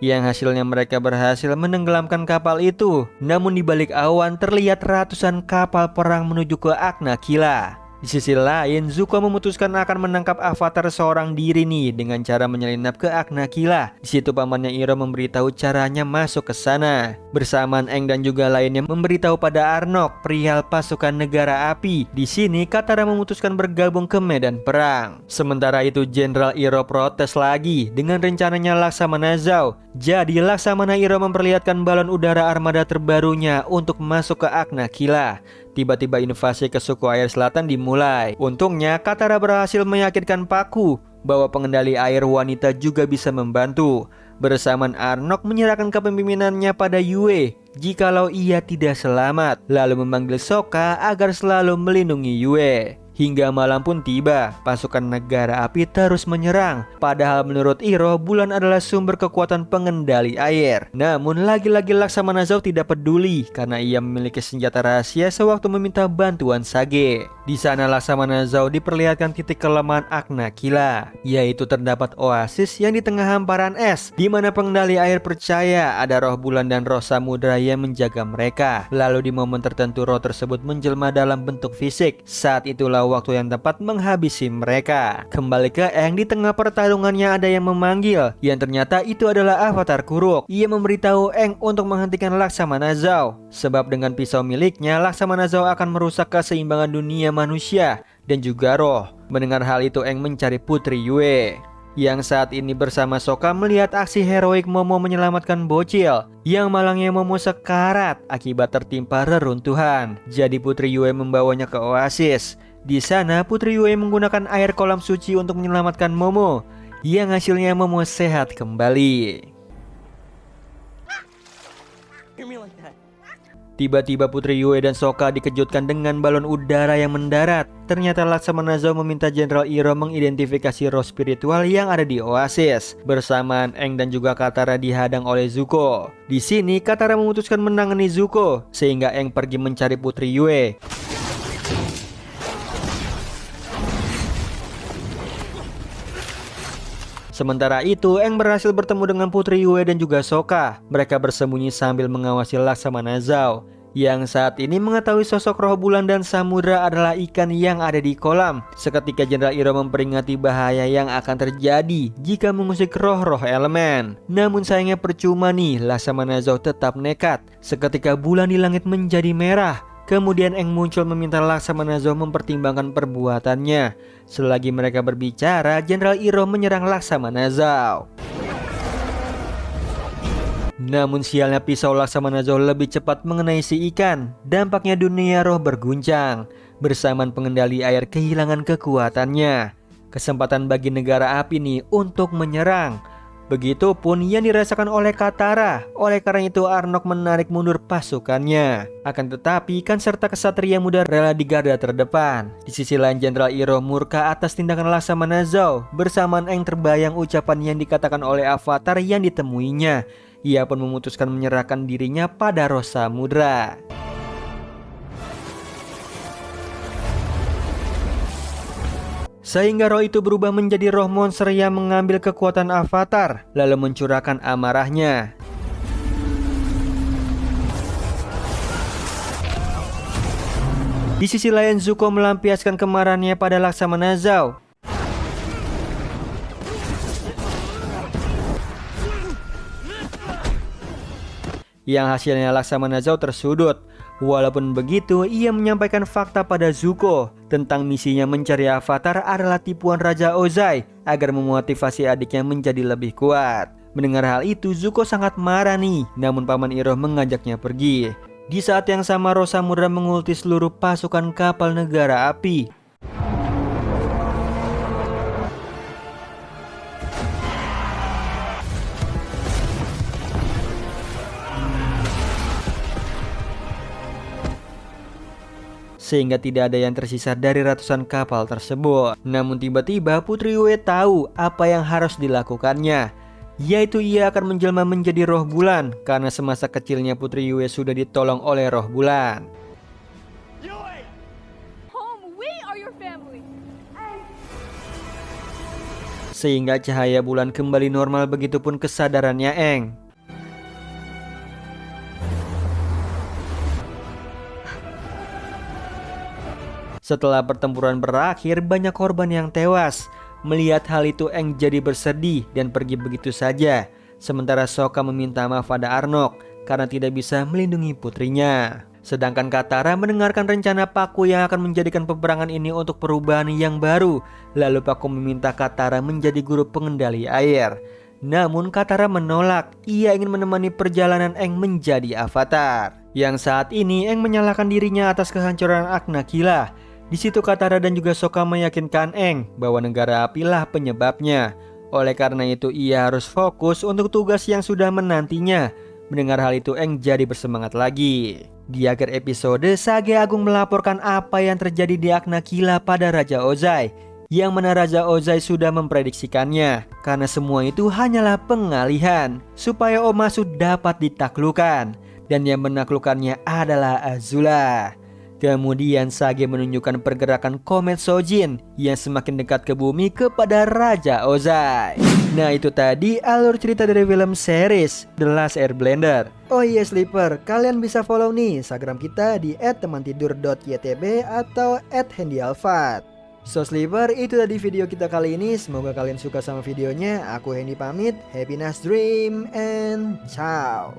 Yang hasilnya mereka berhasil menenggelamkan kapal itu. Namun di balik awan terlihat ratusan kapal perang menuju ke Aknakila. Di sisi lain, Zuko memutuskan akan menangkap avatar seorang diri nih dengan cara menyelinap ke Aknakila. Di situ pamannya Iroh memberitahu caranya masuk ke sana. Bersamaan Eng dan juga lainnya memberitahu pada Arnok perihal pasukan negara api. Di sini Katara memutuskan bergabung ke medan perang. Sementara itu Jenderal Iroh protes lagi dengan rencananya Laksamana Zhao. Jadi Laksamana Iroh memperlihatkan balon udara armada terbarunya untuk masuk ke Aknakila. Tiba-tiba invasi ke suku air selatan dimulai. Untungnya Katara berhasil meyakinkan Pakku bahwa pengendali air wanita juga bisa membantu. Bersamaan Arnok menyerahkan kepemimpinannya pada Yue jikalau ia tidak selamat, lalu memanggil Sokka agar selalu melindungi Yue. Hingga malam pun tiba, pasukan negara api terus menyerang. Padahal menurut Iroh, bulan adalah sumber kekuatan pengendali air. Namun lagi-lagi Laksamana Zou tidak peduli karena ia memiliki senjata rahasia sewaktu meminta bantuan Sage. Di sana Laksamana Zou diperlihatkan titik kelemahan Aknakila, yaitu terdapat oasis yang di tengah hamparan es, di mana pengendali air percaya ada roh bulan dan roh samudra yang menjaga mereka. Lalu di momen tertentu roh tersebut menjelma dalam bentuk fisik. Saat itulah waktu yang tepat menghabisi mereka. Kembali ke Aang, di tengah pertarungannya ada yang memanggil, yang ternyata itu adalah Avatar Kuruk. Ia memberitahu Aang untuk menghentikan Laksamana Zou, sebab dengan pisau miliknya Laksamana Zou akan merusak keseimbangan dunia manusia dan juga roh. Mendengar hal itu Aang mencari Putri Yue, yang saat ini bersama Sokka melihat aksi heroik Momo menyelamatkan bocil yang malangnya Momo sekarat akibat tertimpa reruntuhan. Jadi Putri Yue membawanya ke oasis. Di sana Putri Yue menggunakan air kolam suci untuk menyelamatkan Momo, yang hasilnya Momo sehat kembali. Tiba-tiba Putri Yue dan Sokka dikejutkan dengan balon udara yang mendarat. Ternyata Laksamana Zou meminta Jenderal Iroh mengidentifikasi roh spiritual yang ada di oasis. Bersamaan Aang dan juga Katara dihadang oleh Zuko. Di sini Katara memutuskan menangani Zuko, sehingga Aang pergi mencari Putri Yue. Sementara itu, Aang berhasil bertemu dengan Putri Yue dan juga Sokka. Mereka bersembunyi sambil mengawasi Laksamana Zou, yang saat ini mengetahui sosok roh bulan dan samudra adalah ikan yang ada di kolam. Seketika Jenderal Iroh memperingati bahaya yang akan terjadi jika mengusik roh-roh elemen. Namun sayangnya percuma nih, Laksamana Zou tetap nekat. Seketika bulan di langit menjadi merah. Kemudian Aang muncul meminta Laksamana Zou mempertimbangkan perbuatannya. Selagi mereka berbicara, Jenderal Iroh menyerang Laksamana Zou. Namun sialnya pisau Laksamana Zou lebih cepat mengenai si ikan. Dampaknya dunia roh berguncang. Bersamaan pengendali air kehilangan kekuatannya. Kesempatan bagi negara api nih untuk menyerang. Begitupun yang dirasakan oleh Katara. Oleh karena itu Arnok menarik mundur pasukannya. Akan tetapi kan serta kesatria muda rela di garda terdepan. Di sisi lain Jenderal Iroh murka atas tindakan Laksamana Zou. Bersamaan Aang terbayang ucapan yang dikatakan oleh Avatar yang ditemuinya. Ia pun memutuskan menyerahkan dirinya pada roh samudra. Sehingga roh itu berubah menjadi roh monster yang mengambil kekuatan Avatar, lalu mencurahkan amarahnya. Di sisi lain Zuko melampiaskan kemarahannya pada Laksamana Zou. Yang hasilnya Laksamana Zou tersudut. Walaupun begitu, ia menyampaikan fakta pada Zuko tentang misinya mencari Avatar adalah tipuan Raja Ozai agar memotivasi adiknya menjadi lebih kuat. Mendengar hal itu, Zuko sangat marah nih, namun Paman Iroh mengajaknya pergi. Di saat yang sama, roh samudra mengulti seluruh pasukan kapal negara api. Sehingga tidak ada yang tersisa dari ratusan kapal tersebut. Namun tiba-tiba Putri Yue tahu apa yang harus dilakukannya, yaitu ia akan menjelma menjadi roh bulan. Karena semasa kecilnya Putri Yue sudah ditolong oleh roh bulan. Sehingga cahaya bulan kembali normal, begitupun kesadarannya Aang. Setelah pertempuran berakhir, banyak korban yang tewas. Melihat hal itu Aang jadi bersedih dan pergi begitu saja. Sementara Sokka meminta maaf pada Arnok karena tidak bisa melindungi putrinya. Sedangkan Katara mendengarkan rencana Pakku yang akan menjadikan peperangan ini untuk perubahan yang baru. Lalu Pakku meminta Katara menjadi guru pengendali air. Namun Katara menolak. Ia ingin menemani perjalanan Aang menjadi Avatar. Yang saat ini Aang menyalahkan dirinya atas kehancuran Aknakila. Di situ Katara dan juga Sokka meyakinkan Aang bahwa negara apilah penyebabnya. Oleh karena itu ia harus fokus untuk tugas yang sudah menantinya. Mendengar hal itu Aang jadi bersemangat lagi. Di akhir episode, Sage Agung melaporkan apa yang terjadi di Aknakila pada Raja Ozai. Yang mana Raja Ozai sudah memprediksikannya. Karena semua itu hanyalah pengalihan supaya Omasu dapat ditaklukkan. Dan yang menaklukkannya adalah Azula. Kemudian Sage menunjukkan pergerakan komet Sojin yang semakin dekat ke bumi kepada Raja Ozai. Nah itu tadi alur cerita dari film series The Last Airbender. Oh iya Sleeper, kalian bisa follow nih Instagram kita di @temantidur.ytb atau @handyalfat. So Sleeper, itu tadi video kita kali ini. Semoga kalian suka sama videonya. Aku Hendy pamit. Happy nice dream and ciao.